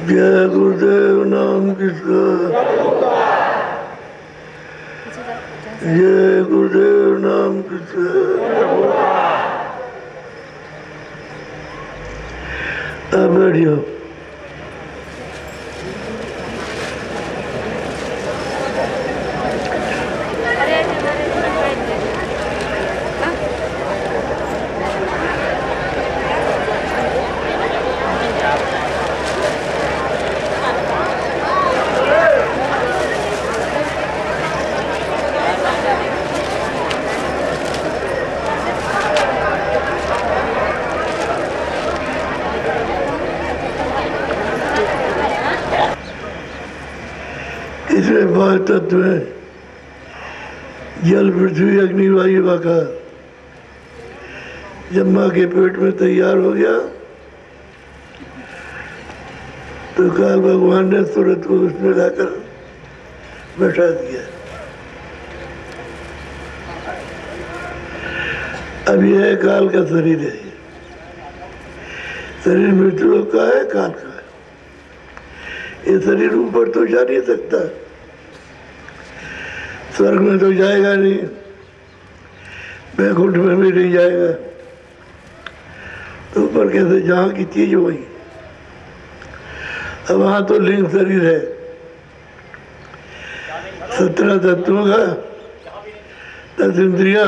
जय गुरुदेव नाम किसका, जय गुरुदेव नाम किसका। अब बैठियो। इसमें 5 तत्व हैं, जल पृथ्वी अग्नि वायु आकाश। जब माँ के पेट में तैयार हो गया तो काल भगवान ने सूरत को उसमें लाकर बैठा दिया। अब यह काल का शरीर है, शरीर मृत्यु लोक का है, काल का है। ये शरीर ऊपर तो जा नहीं सकता, स्वर्ग में तो जाएगा नहीं, बैकुंठ में भी नहीं जाएगा, तो ऊपर कैसे, जहाँ की चीज वही। अब वहाँ तो लिंग शरीर है, 17 तत्वों का, 10 इंद्रियां,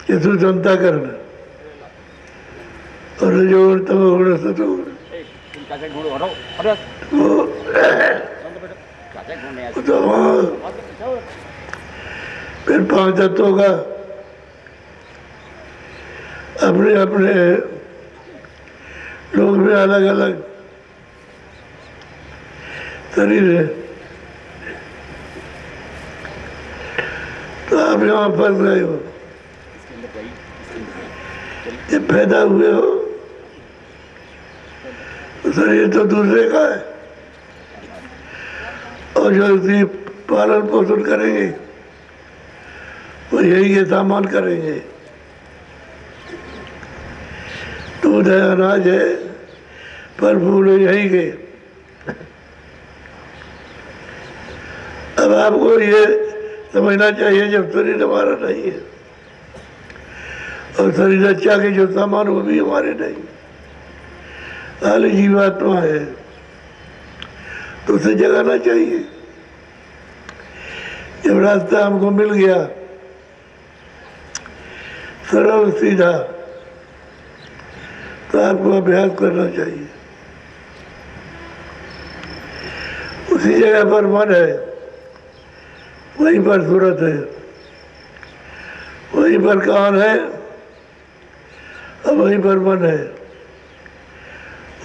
चतुर्थ जनता करना, और रजोगुण तमोगुण सतोगुण। तो वहाँ फिर 5 तत्वों का अपने अपने लोग में अलग अलग शरीर है। तो आप यहाँ फंस गए हो, जब पैदा हुए हो तो शरीर तो दूसरे का है, और जो इसकी पालन पोषण करेंगे वो यही ये सामान करेंगे। दूध है, अनाज है, फल फूल है, यही के। अब आपको ये समझना चाहिए जब शरीर हमारा नहीं है और शरीर अच्छा के जो सामान वो भी हमारे नहीं, खाली जीवात्मा है, तो उसे जगाना चाहिए। जब रास्ता हमको मिल गया सरल सीधा, तो आपको अभ्यास करना चाहिए। उसी जगह पर मन है, वहीं पर सूरत है, वहीं पर कान है और वहीं पर मन है।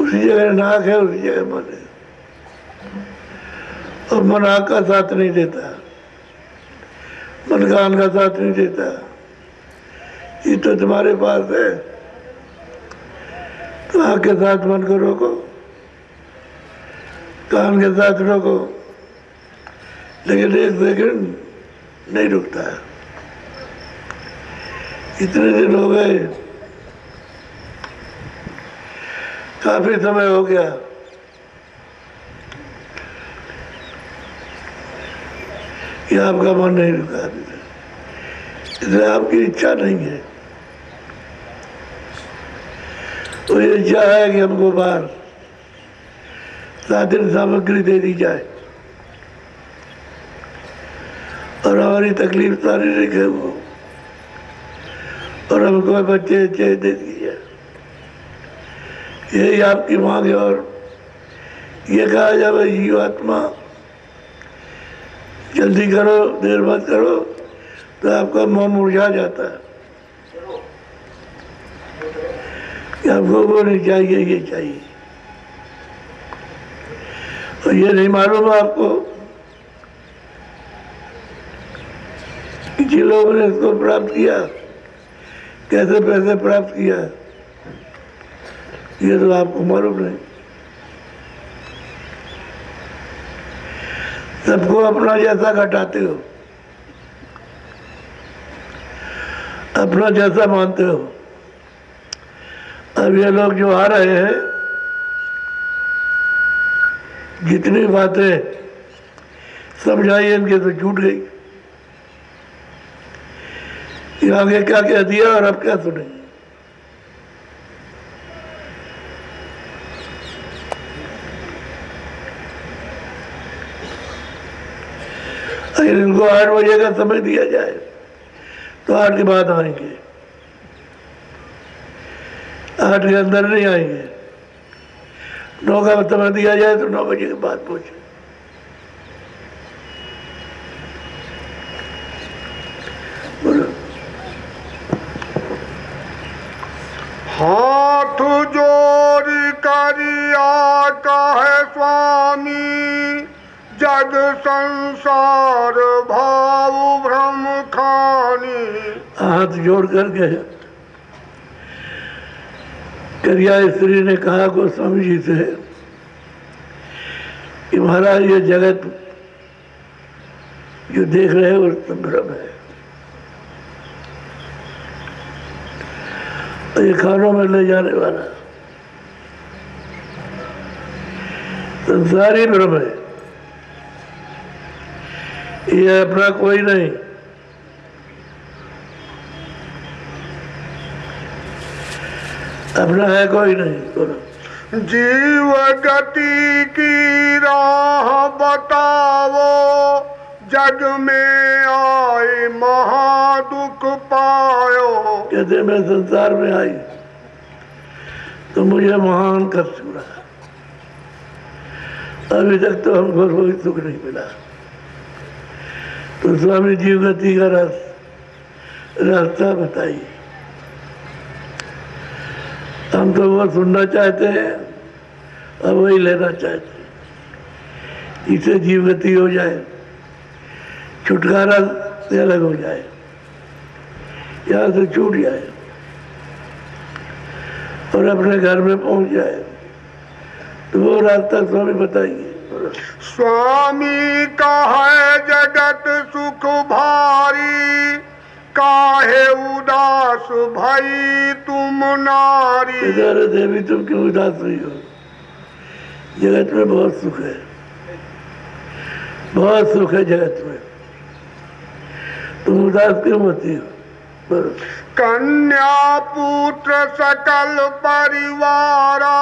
उसी जगह नाक है, उसी जगह मन है, और मन आँख का साथ नहीं देता, मन कान का साथ नहीं देता। ये तो तुम्हारे पास है, तो आँख के साथ मन को रोको, कान के साथ रोको, लेकिन 1 सेकंड नहीं रुकता है। इतने दिन हो गए, काफी समय हो गया, कि आपका मन नहीं रुका, इसलिए आपकी इच्छा नहीं है। तो ये इच्छा है कि हमको बाहर साधन सामग्री दे दी जाए और हमारी तकलीफ शारीरिक है वो, और हमको बच्चे अच्छे दे दिए जाए, यही आपकी मांग है। और ये कहा जाए जीवात्मा जल्दी करो, देर मत करो, तो आपका मुंह मुरझा जाता है कि आपको वो नहीं चाहिए, ये चाहिए। और ये नहीं मालूम आपको कि जिन लोगों ने इसको प्राप्त किया, कैसे पैसे प्राप्त किया, ये तो आपको मालूम नहीं। सबको अपना जैसा घटाते हो, अपना जैसा मानते हो। अब ये लोग जो आ रहे हैं जितनी बातें समझाई इनके तो छूट गई। ये आगे क्या कह दिया और अब क्या सुने। अगर इनको 8 बजे का समय दिया जाए तो 8 के बाद आएंगे, 8 के अंदर नहीं आएंगे। 9 का समय दिया जाए तो 9 बजे के बाद पहुंचे। हाथ जोड़ करिया कहे स्वामी, जग संसार भाव भ्रम खानी। हाथ जोड़ करके करिया स्त्री ने कहा गोस्वामी जी से कि महाराज ये जगत जो देख रहे हैं वो संभ्रम है, ये खानों में ले जाने वाला संसारी भ्रम है, ये अपना कोई नहीं। अपना है कोई नहीं। बोलो जीव गति की राह बताओ, जग में आए महादुख पायो। कहते मैं संसार में आई तो मुझे महान कष्ट हुआ, अभी तक तो हमको कोई सुख नहीं मिला। तो स्वामी जीव गति का रास्ता बताइए। हम तो वो सुनना चाहते हैं और वही लेना चाहते हैं, इसे जीव गति हो जाए, छुटकारा से अलग हो जाए, यहाँ से छूट जाए और अपने घर में पहुंच जाए। तो वो रास्ता स्वामी बताइए। स्वामी का है जगत सुख भारी, काहे उदास भई तुम नारी। अरे देवी तुम क्यों उदास हुई हो, जगत में बहुत सुख है, बहुत सुख है जगत में, तुम उदास क्यों होती हो। कन्या पुत्र सकल परिवारा,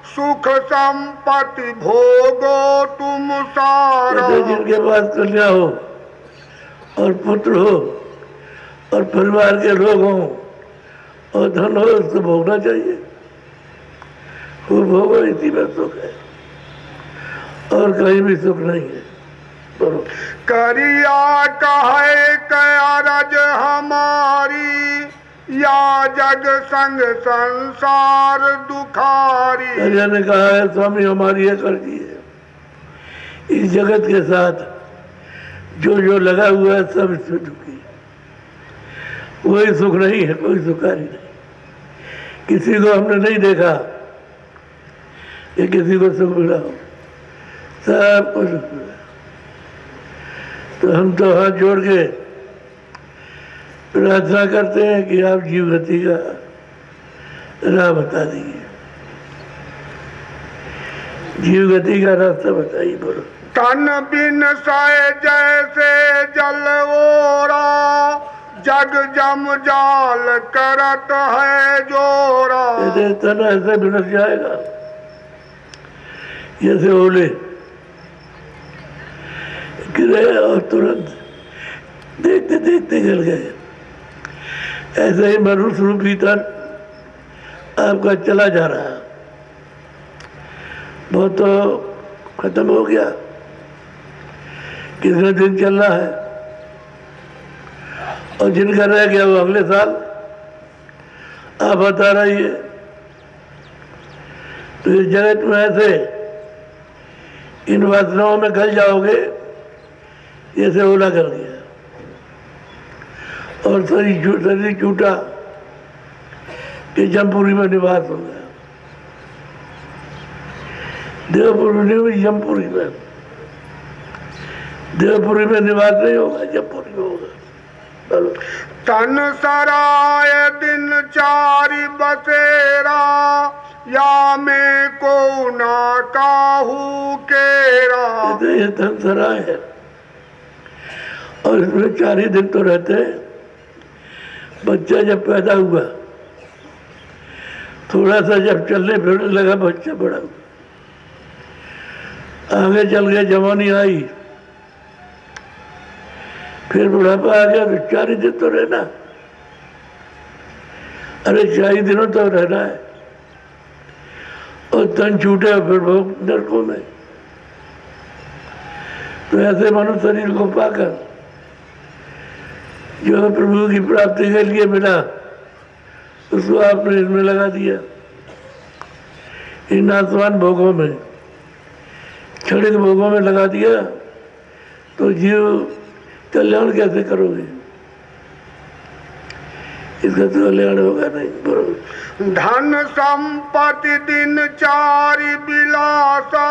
सुख संपत्ति भोगो तुम सारा। जिनके पास कन्या हो और पुत्र हो और परिवार के लोग हों और धन हो, उसको भोगना चाहिए। वो भोगो, इसी में सुख है और कहीं भी सुख नहीं है। बोलो करिया कहे कया रज हमारी, या जग संग संसार दुखारी। करिया ने कहा है स्वामी हमारी ये कर्जी है, इस जगत के साथ जो जो लगा हुआ है सब इसमें दुखी, कोई सुख नहीं है, कोई सुखारी नहीं। किसी को हमने नहीं देखा कि किसी को सुख मिला हो, सबको सुख मिला। तो हम तो हाथ जोड़ के प्रार्थना करते हैं कि आप जीव गति का राह बता दीजिए, जीव गति का रास्ता बताइए। बोलो तन बिन साए जैसे जल ओरा, जग जम जाल करत है जोरा। तन ऐसे बिनस जाएगा जैसे ओले गिरे और तुरंत देखते देखते गल गए। ऐसे ही मनुष्य रूपी तन आपका चला जा रहा है, बहुत तो खत्म हो गया, कितने दिन चल रहा है और जिनका रह गया वो अगले साल आप बता रही है। तो इस जगत में ऐसे इन वासनाओं में गल जाओगे जैसे ओला कर दिया और शरीर छूटा कि जमपुरी में निवास हो गया। देवपुरी नहीं, जमपुरी में, देवपुरी में निवास नहीं होगा, जमपुरी में होगा। तन सराय दिन चारि बसेरा, या में को ना काहू केरा। कहते ये धन सराय है और इसमें 4 ही दिन तो रहते हैं। बच्चा जब पैदा हुआ, थोड़ा सा जब चलने फिरने लगा, बच्चा बड़ा हुआ, आगे चल गया, जवानी आई, फिर बुढ़ापा आ गया, तो 4 ही दिन तो रहना। अरे 4 ही दिनों तक रहना है और तन छूटे फिर भोग नरकों में। तो ऐसे मनुष्य शरीर को पाकर जो प्रभु की प्राप्ति के लिए मिला, उसको आपने इसमें लगा दिया, इन आसमान भोगों में, क्षणिक भोगों में लगा दिया, तो जीव कल्याण कैसे करोगे? इसका तो कल्याण होगा नहीं। बरोबर। धन संपत्ति दिन चारि बिलासा,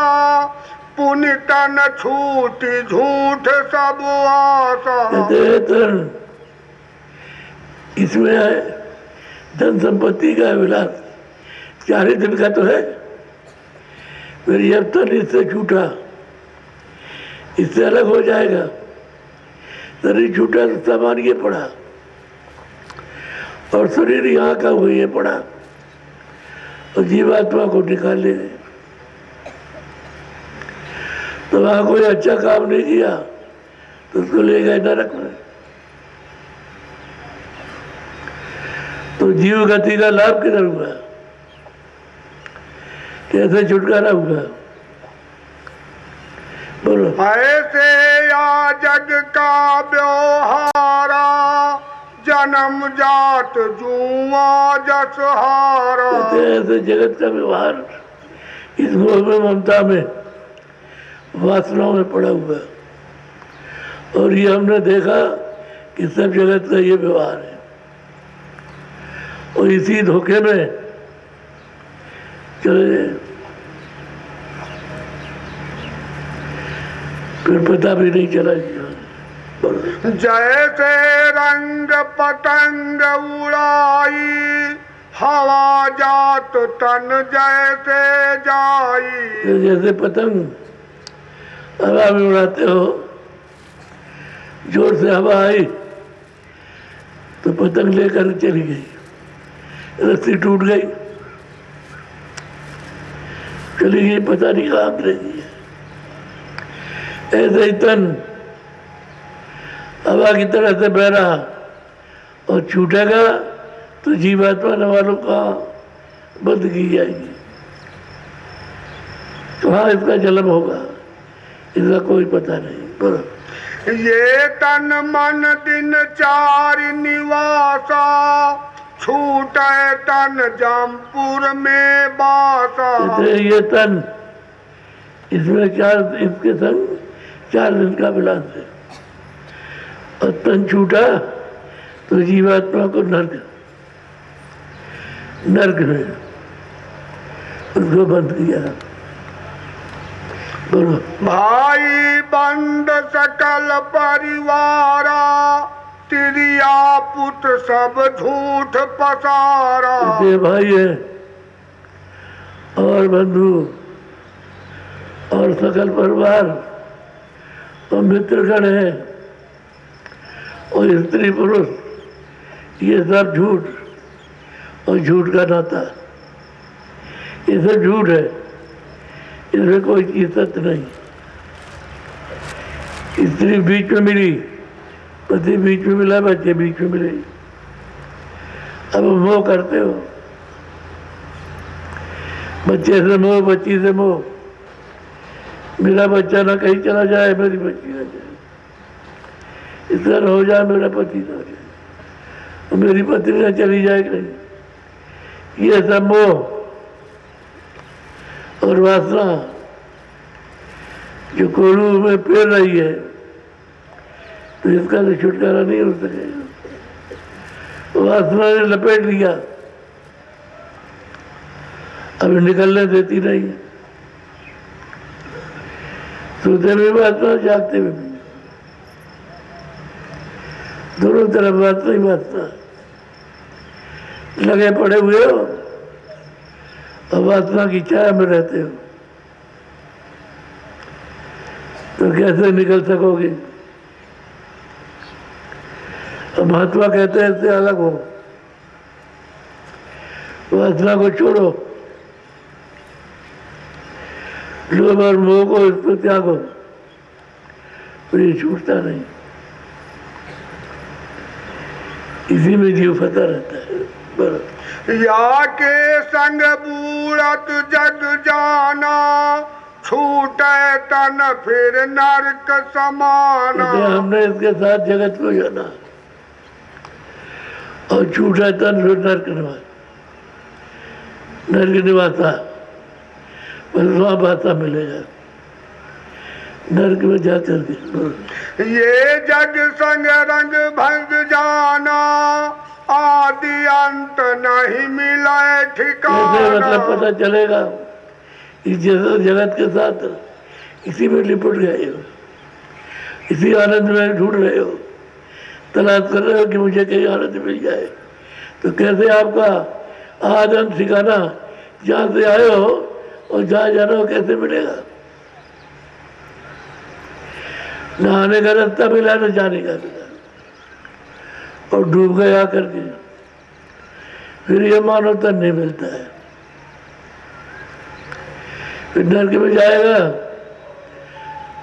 पुण्य तन छूटी झूठ सब आशा। कहते हैं धन, इसमें है धन संपत्ति का विलास, 4 ही दिन का तो है। फिर जब तन इससे छूटा, इससे अलग हो जाएगा, शरीर छूटा तो सामान ये पड़ा और शरीर यहाँ का हुआ ये पड़ा और जीवात्मा को निकाल ले गए। तो वहाँ कोई अच्छा काम नहीं किया तो उसको ले गए नरक में। तो जीव गति का लाभ किधर हुआ? कैसे छुटकारा हुआ? बोलो। ऐसे या जग का व्यवहारा, जन्म जात जुआ जस हारा। कहते हैं ऐसे जगत का व्यवहार इस मोह में, ममता में, वासनाओं में पड़ा हुआ है। और ये हमने देखा कि सब जगत का ये व्यवहार है और इसी धोखे में चले गए, फिर पता भी नहीं चला। जैसे रंग पतंग उड़ाई, हवा जात तन जैसे जाई। तो जैसे पतंग हवा में उड़ाते हो, जोर से हवा आई तो पतंग लेकर चली गई, रस्सी टूट गई, चली गई, पता नहीं कहाँ रहेगी। ऐसे ही तन हवा की तरह से बह रहा और छूटेगा तो जीवात्मा न वालों का बंद की जाएगी। कहाँ इसका जन्म होगा, इसका कोई पता नहीं। बरो। ये तन मन दिन चारि निवासा, छूटे तन जमपुर में बासा। ये तन, इसमें 4, इसके संग 4 दिन का विलास है और तन छूटा तो जीवात्मा को नरक में उसको बंद किया। बोलो। भाई बंद सकल परिवारा, तिरिया पुत्र सब झूठ पसारा। ये भाई है और बंधु और सकल परिवार और मित्रगण है और स्त्री पुरुष, ये सब झूठ और झूठ का नाता, ये सब झूठ है, इसमें कोई चीज सत्य नहीं। स्त्री बीच में मिली, पति बीच में मिला, बच्चे बीच में मिले, अब मोह करते हो, बच्चे से मोह, बच्ची से मोह, मेरा बच्चा ना कहीं चला जाए, मेरी बच्ची ना जाए, इस तरह हो जाए, मेरा पति ना जाए, और मेरी पत्नी ना चली जाए कहीं। ये सब मोह और वासना जो कोलू में पेर रही है, तो इसका तो छुटकारा नहीं हो सकेगा। वासना ने लपेट लिया, अभी निकलने देती नहीं, सोते भी वासना, जागते भी, दोनों तरफ वासना ही वासना। लगे पड़े हुए हो अब वासना की छाया में रहते हो तो कैसे निकल सकोगे। अब महात्मा कहते हैं इससे अलग हो, वासना को छोड़ो, लोभ और मोह को इसको त्यागो, तो ये छूटता नहीं, इसी में जीव फंसा रहता है। बराबर या के संग बूढ़त जग जाना, छूटे तन फिर नरक समाना। हमने इसके साथ जगत को जाना और छूटा तन फिर नरक निवास, नरक निवासा, बस वहाँ भाषा मिलेगा नरक में जाकर के। ये जग संग रंग भंग जाना, आदि अंत नहीं मिले ठिकाना। मतलब पता चलेगा इस जगत के साथ इसी में लिपट गए हो, इसी आनंद में ढूंढ रहे हो, तलाश कर रहे हो कि मुझे कहीं आनंद मिल जाए। तो कैसे आपका आनंद ठिकाना जहाँ से आए हो और जहाँ जाना हो कैसे मिलेगा। न आने का रास्ता मिला न जाने का मिला, और डूब गए आकर के, फिर ये मानो तन नहीं मिलता है, फिर नरक में जाएगा,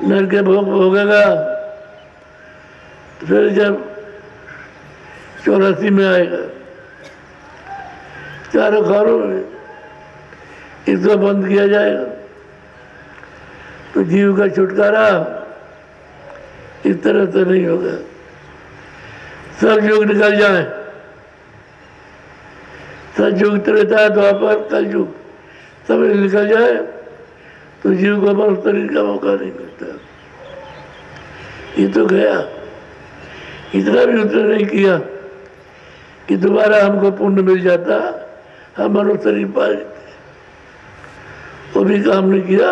नरक के भोग भोगेगा, फिर जब 84 में आएगा, चारों खानों में इसको बंद किया जाएगा, तो जीव का छुटकारा इस तरह से नहीं होगा। सब युग निकल जाए, सतयुग त्रेता द्वापर कलयुग सब निकल जाए तो जीव को मनुष्य शरीर का मौका नहीं मिलता। ये तो गया, इतना भी उसने नहीं किया कि दोबारा हमको पुण्य मिल जाता, हम मनुष्य शरीर पा लेते, वो भी काम नहीं किया।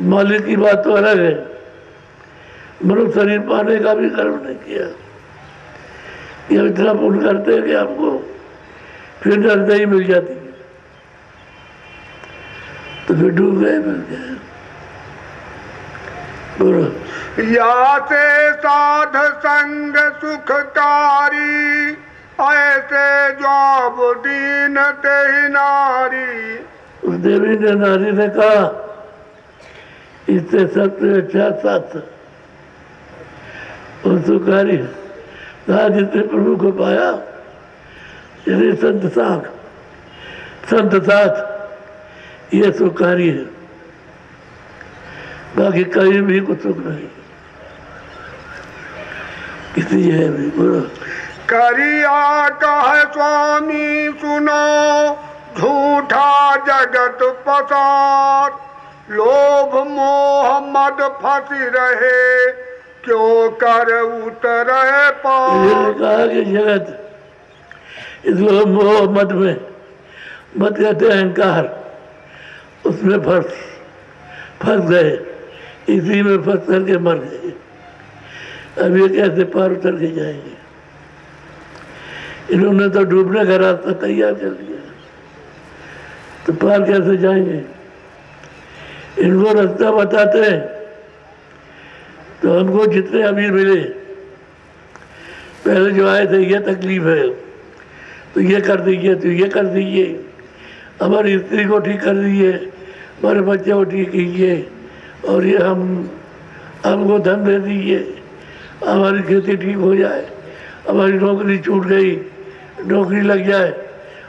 मालिक की बात तो अलग है, मनुष्य शरीर पाने का भी कर्म नहीं किया। ये इतना पुण्य करते हैं कि हमको फिर नरदई मिल जाती है, तो फिर डूब गए, मिल गए। बोलो या से साध संग सुखकारी, ऐसे जवाब दीन ते नारी। उस देवी ने नारी ने कहा इससे सबसे अच्छा साथ और सुखारी कहा, जिसने प्रभु को पाया, यदि संत साथ ये सुखारी है, बाकी कहीं भी कुछ सुख नहीं किसी है भी। बोलो करिया कह स्वामी सुनो, झूठा जगत पसार, लोभ मोह मद फंसी रहे, क्यों कर उतरे पार। कहा कि जगत इस लोभ मोह मद में, मत कहते अहंकार, उसमें फंस गए, इसी में फंस करके मर गए। अब ये कैसे पार उतर के जाएंगे। इन्होंने तो डूबने का रास्ता तैयार कर लिया, तो पार कैसे जाएंगे। इनको रास्ता बताते हैं तो हमको जितने अमीर मिले, पहले जो आए थे ये तकलीफ है तो ये कर दीजिए, तो ये कर दीजिए, हमारी स्त्री को ठीक कर दीजिए, हमारे बच्चे को ठीक कीजिए, और ये हमको धन दे दीजिए, हमारी खेती ठीक हो जाए, हमारी नौकरी छूट गई, नौकरी लग जाए,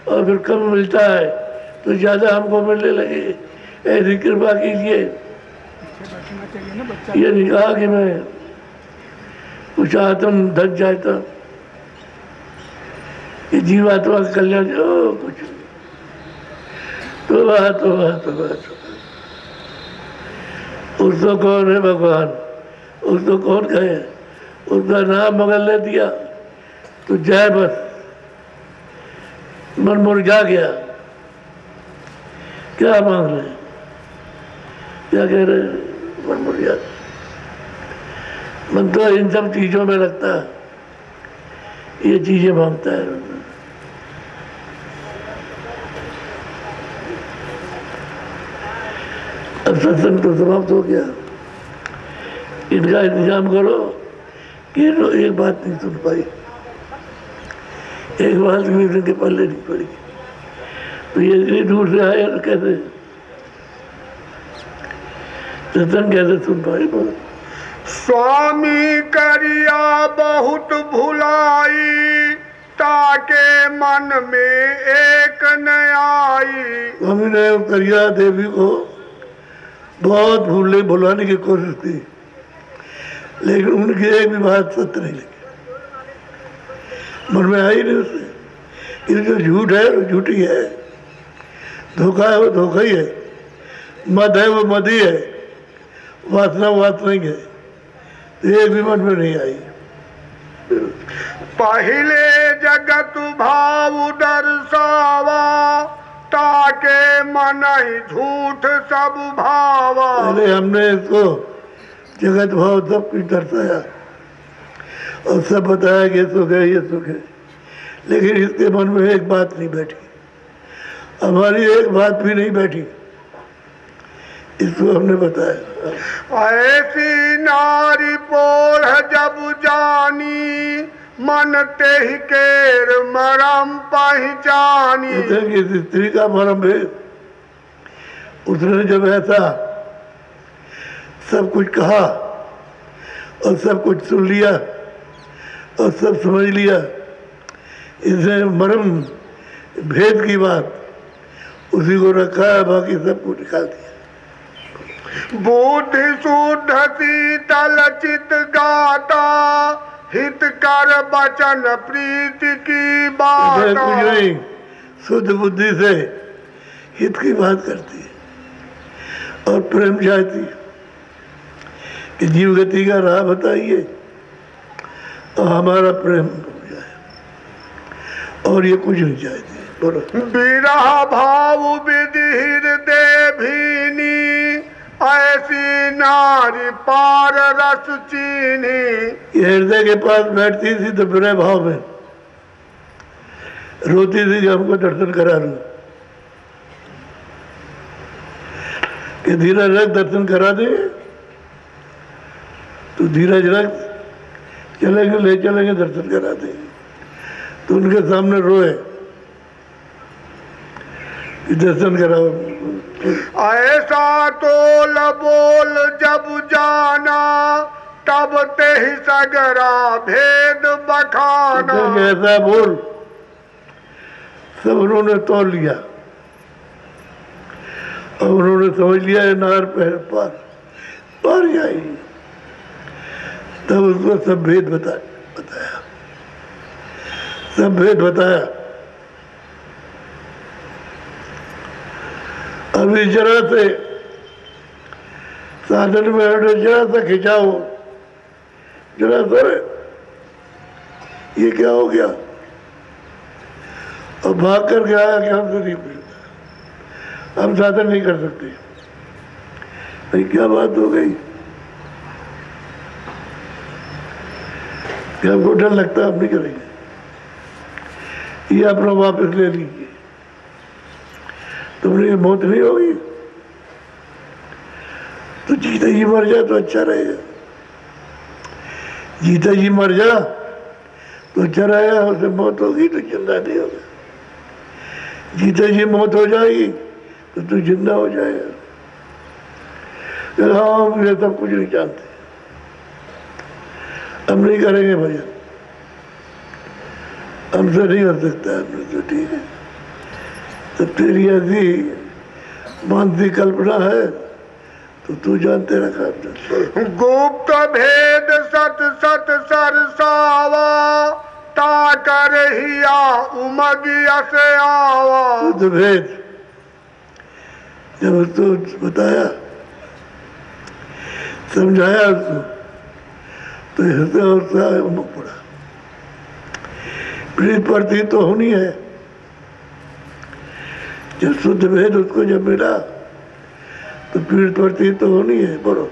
और फिर कम मिलता है तो ज़्यादा हमको मिलने लगे, ऐसी कृपा कीजिए। ये नहीं कहा कि मैं कुछ आत्म धक जाए तो जीवात्मा का कल्याण जो कुछ तो बात उसको कौन है भगवान, उसको कौन कहे, उसका नाम मगर ले दिया तो जय बस मन मुरझा गया। क्या मांग रहे, क्या कह रहे, मन मुरझा। मन तो इन सब चीजों में लगता है, ये चीजें मांगता है। अब सत्संग तो समाप्त हो गया, इनका इंतजाम करो कि एक बात नहीं सुन पाई, एक बात भी इनके पल्ले नहीं पड़ी, तो ये इतनी दूर से आए तो कैसे सत्संग कैसे सुन पाए? बहुत स्वामी करिया बहुत भुलाई, ताके मन में एक न आई। स्वामी ने करिया देवी को बहुत भुलाने की कोशिश की, लेकिन उनकी एक भी बात सत्य नहीं लगी, मन में आई नहीं उससे। ये जो झूठ है वो झूठी है, धोखा है वो धोखा ही है, मद है वो मद ही है, वासना वासना ही है, तो एक भी मन में नहीं आई। पहले जगत भाव दर्शावा, ताके मन ही झूठ सब भावा। पहले हमने इसको जगत भाव सब कुछ दर्शाया और सब बताया कि सुख है ये सुख है, लेकिन इसके मन में एक बात नहीं बैठी, हमारी एक बात भी नहीं बैठी, इसको हमने बताया। ऐसी नारी पोर जब जानी, मन ते ही केर मरम पहचानी। कि स्त्री का मरम भेद, उसने जब ऐसा सब कुछ कहा और सब कुछ सुन लिया और सब समझ लिया, इसने मरम भेद की बात उसी को रखा है, बाकी सब कुछ निकाल दिया। बुद्धि शुद्ध शीतल चित गाता, हित कर बचन प्रीति की बात। कुछ नहीं, शुद्ध बुद्धि से हित की बात करती है और प्रेम चाहती है कि जीव गति का राह बताइए और हमारा प्रेम हो जाए, और ये कुछ नहीं चाहती। बोलो। विरह भाव विधि हृदय भीनी, ऐसी नारी पार रस चीनी। ये हृदय के पास बैठती थी तो विरह भाव में रोती थी कि हमको दर्शन करा लो, कि धीरज रख दर्शन करा दे, तो धीरज रख चलेंगे ले चलेंगे दर्शन करा दे, तो उनके सामने रोए कि दर्शन कराओ। ऐसा तोल बोल जब जाना, तब ते ही सगरा भेद बखाना। ऐसा बोल सब उन्होंने तोल लिया और उन्होंने समझ लिया है नार पार जाएगी, तब उसको सब भेद बताया, सब भेद बताया। अभी जरा से साधन में हटो, जरा सा खिंचाओ, जरा सर ये क्या हो गया, और भाग कर के आया कि हमसे नहीं मिलता, हम साधन नहीं कर सकते। भाई क्या बात हो गई कि हमको डर लगता है, हम नहीं करेंगे, ये अपना वापस ले लीजिए, तुमने मौत नहीं होगी तो जीता जी मर जाए तो अच्छा रहेगा, जीता जी मर जा तो अच्छा रहेगा, उसे मौत होगी तो जिंदा नहीं होगा, जीता जी मौत हो जाएगी तो तू जिंदा हो जाएगा। हाँ मुझे सब कुछ नहीं जानते, हम नहीं करेंगे भजन, हमसे नहीं हो सकता, हमने तो ठीक है, तो तेरी ऐसी मानसिक कल्पना है तो तू जान तेरा काम। गुप्त भेद सत सत सरसावा, ता कर हिया उमगिया से आवा। शुद्ध भेद जब उसको बताया समझाया उसको तो हृदय और उमग पड़ा, प्रीत प्रति तो होनी है। जब शुद्ध भेद उसको जब मिला तो पीड़ प्रति तो होनी है। बोलो।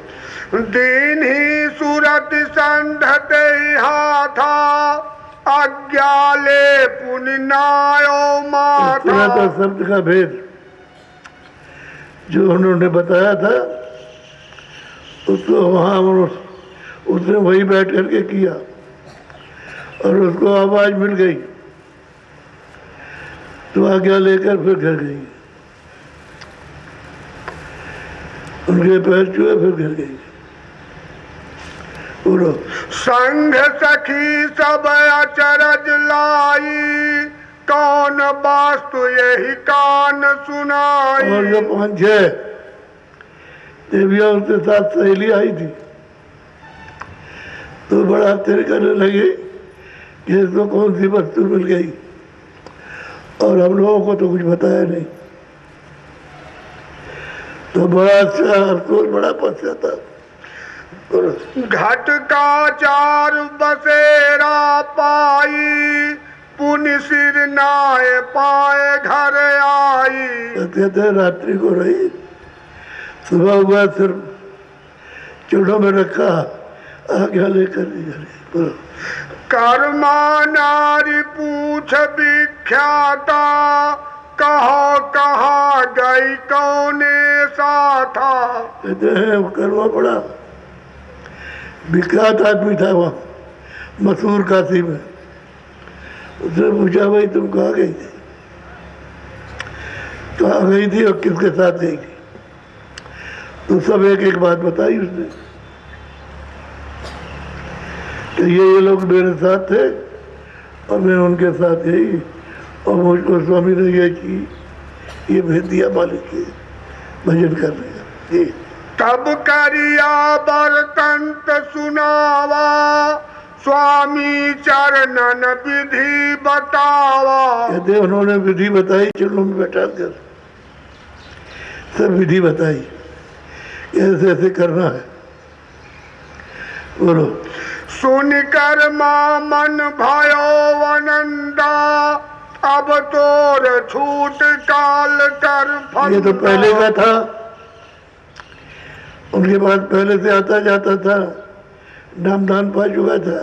दीन ही सूरत संधते हाथा, अज्ञाले पुनिनायो माथा। शब्द का भेद जो उन्होंने बताया था उसको वहाँ उसने वही बैठ करके किया और उसको आवाज़ मिल गई तो आज्ञा लेकर फिर घर गई। उनके पैर छुए फिर घर गई। बोलो। संघ सखी सब अचरज लाई, कौन वास्तु यही कान सुनाई। और जो 5-6 देवियां उसके साथ सहेली आई थी तो बड़ा आश्चर्य करने लगे कि इसको कौन सी वस्तु मिल गई और हम लोगों को तो कुछ बताया नहीं। तो बड़ा अच्छा अफसोस, बड़ा पश्चाताप। घट का चार बसेरा पाई, पुण्य सिर नाय पाए घर आई। कहते रात्रि को रही, सुबह हुआ सिर्फ चूड़ों में रखा, आज्ञा लेकर बोलो। कर्मा नारी पूछ विख्याता, कहो कहाँ गई कौने सा था। कहते हैं वो कर्मा पड़ा, विख्यात आदमी था वहाँ मसूर काशी में। उसने पूछा भाई तुम कहाँ गई थी, कहाँ गई थी और किसके साथ गई थी। तो सब एक एक बात बताई उसने कि ये लोग मेरे साथ थे और मैं उनके साथ गई और मुझको स्वामी ने ये की ये भेज दिया मालिक के भजन करने का। जी। तब करिया बरतंत सुनावा, स्वामी चरणन विधि बतावा। कहते उन्होंने विधि बताई, चरणों में बैठा कर सब विधि बताई, ऐसे ऐसे करना है। बोलो। सुनकर मां मन भयो वनंदा, अब तोर छूट काल कर फंदा। ये तो पहले का था, उनके बाद पहले से आता जाता था, नाम दान पा चुका था।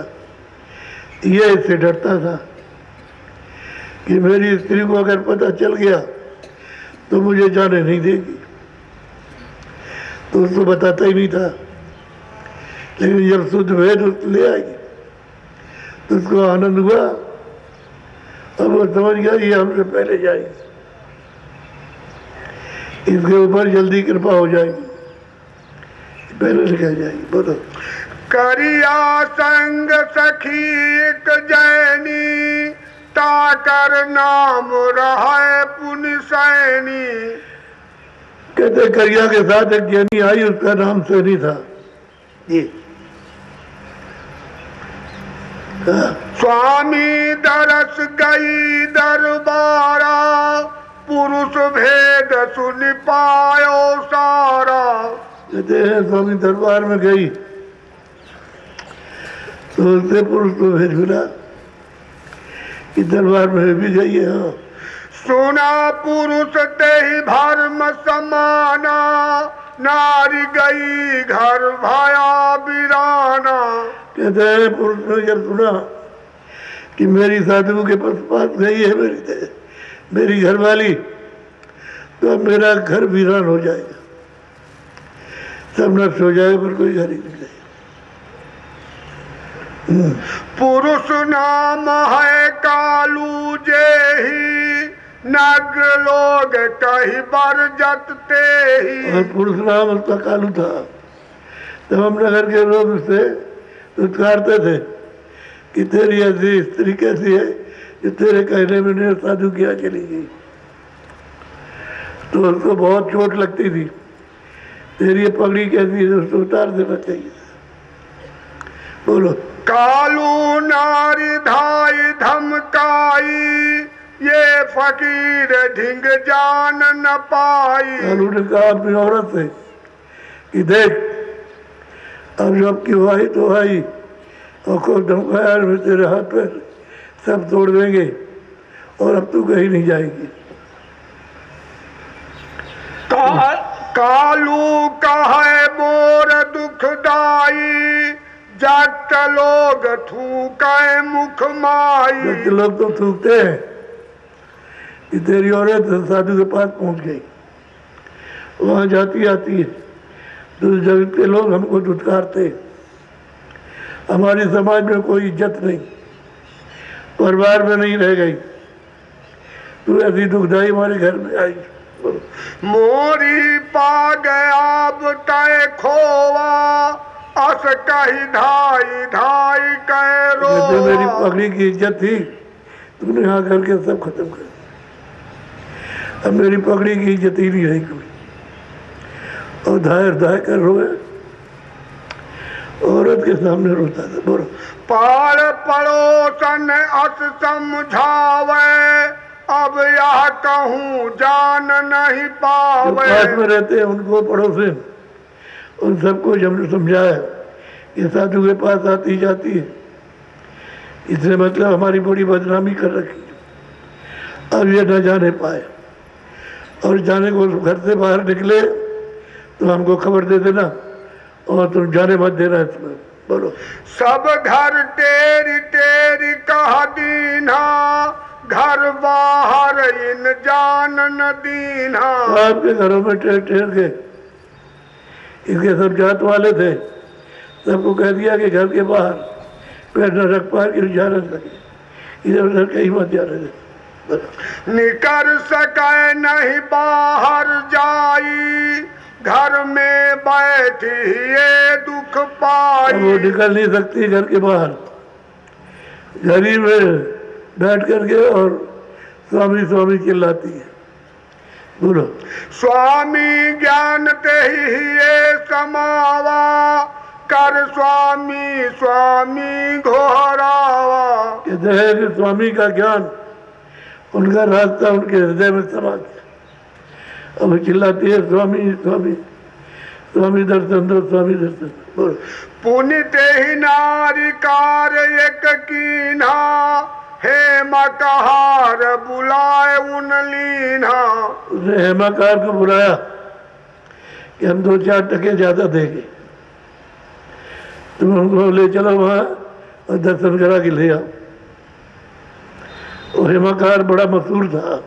ये इससे डरता था कि मेरी स्त्री को अगर पता चल गया तो मुझे जाने नहीं देगी, तो उसको बताता ही नहीं था। लेकिन जब शुद्ध वेद ले आई तो उसको आनंद हुआ, अब वो समझ गया ये हमसे पहले जाएगी, इसके ऊपर जल्दी कृपा हो जाएगी, पहले निकल जाएगी। बोलो। करिया संग सखी एक जैनी, ताकर नाम रहा पुण्य सैनी। कहते करिया के साथ एक जैनी आई, उसका नाम सैनी था। जी। स्वामी दरस गई दरबारा, पुरुष भेद सुन पायो सारा। कहते हैं स्वामी दरबार में गई तो उससे पुरुष को भेज मिला कि दरबार में भी गई है। हाँ। सुना पुरुष ते ही भर्म समाना, नारी गई घर भाया बिराना। कहते हैं पुरुष ने जब सुना कि मेरी साधु के पास गई है मेरी घरवाली, तो अब मेरा घर वीरान हो जाएगा, सब नष्ट हो जाएगा, पर कोई घर ही नहीं रहेगा। पुरुष नाम है कालू जेही, नग्र लोग कही बर जतते ही। और पुरुष नाम उसका कालू था। तब हम नगर के लोग उससे उत्कारते थे कि तेरी ऐसी स्त्री कैसी है जो तेरे कहने में ने साधु किया चली गई। तो उसको बहुत चोट लगती थी, तेरी ये पगड़ी कैसी है, उसको उतार देना चाहिए। बोलो। कालू नारी धाई धमकाई, ये फकीर ढिंग जान न पाई। कालू ने कहा अपनी औरत से कि देख अब जब की हुई तो आई, और को धमकाया में तेरे हाथ पैर सब तोड़ देंगे और अब तू कहीं नहीं जाएगी। कालू कहे मोर दुखदाई, जट लोग थूके मुख माई। जट लोग तो थूकते हैं कि तेरी औरत साधु के पास पहुंच गई, वहाँ जाती आती है तो जगत के लोग हमको दुत्कारते, हमारी समाज में कोई इज्जत नहीं, परिवार में नहीं रह गई, तू ऐसी दुखदाई हमारे घर में आई। मोरी पा गया तय खोवा, अस कही धाई धाई कह रो। जो मेरी पगड़ी की इज्जत थी तूने यहाँ करके सब खत्म कर, अब मेरी पगड़ी की इज्जत ही नहीं रही कोई। और धाय धाय कर रोए, औरत के सामने रोता था। बोलो पार पड़ोसन अस समझावे, अब यह कहूँ जान नहीं जो पावे। पास में रहते हैं उनको पड़ोसी उन सबको हमने समझाया कि साधु के पास आती जाती है, इससे मतलब हमारी बड़ी बदनामी कर रखी है। अब ये न जाने पाए, और जाने को घर से बाहर निकले तो हमको खबर दे देना, और तुम जाने मत देना इसमें। बोलो सब घर तेरी तेरी कह दीना, घर बाहर इन जान न दीना। आपके घरों में ठहर ठहर के इसके सब जात वाले थे, सबको कह दिया कि घर के बाहर पैर न रख पा के जा न सके, इधर उधर कहीं मत जा रहे थे। निकर सके नहीं बाहर जाई, घर में बैठी ये दुख पाई। अब वो निकल नहीं सकती घर के बाहर, घर ही में बैठ करके और स्वामी स्वामी चिल्लाती है। बोलो स्वामी ज्ञान ते ही ये समावा, कर स्वामी स्वामी घोरावा। कहते हैं कि स्वामी का ज्ञान उनका रास्ता उनके हृदय में समा गया। अब चिल्लाती है स्वामी स्वामी स्वामी दर्शन दो, स्वामी दर्शन। बोलो पुण्य ते ही नारी कार्य एक कीन्हा, हे मकहार बुलाए उन लीन्हा। उसने हेमाकार को बुलाया कि हम 2-4 टके ज्यादा देंगे, तुम हमको ले चलो वहाँ और दर्शन करा के ले आओ। और हेमाकार बड़ा मशहूर था।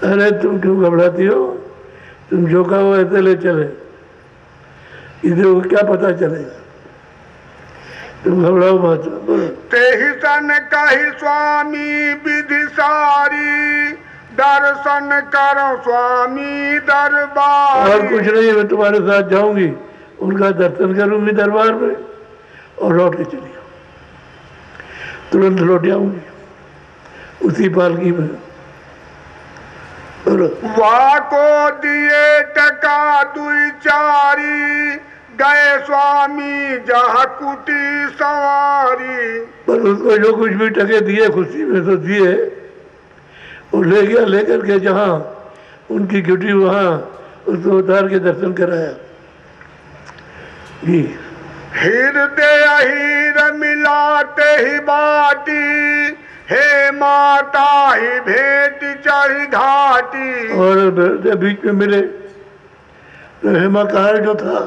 अरे तुम क्यों घबराती हो, तुम जो कहो ऐसे ले चले, इधर को क्या पता चलेगा, तुम घबराओ मत। बोलो तेहि सन कही स्वामी विधि सारी, दर्शन करो स्वामी दरबार। और कुछ नहीं, मैं तुम्हारे साथ जाऊंगी, उनका दर्शन करूंगी दरबार में और लौट के चली आऊँ, तुरंत लौट आऊंगी उसी पालकी में। बोलो वाको दिए टका दुई चारी, गए स्वामी जहाँ कुटी सवारी। पर उसको जो कुछ भी टके दिए खुशी में तो दिए, वो ले गया, लेकर के जहाँ उनकी कुटी वहाँ उसको उतार के दर्शन कराया। जी हृदय हीर मिलाते ही बाटी, हे माता ही भेंट चढ़ी घाटी। और बीच में मिले तो हेमाकार जो था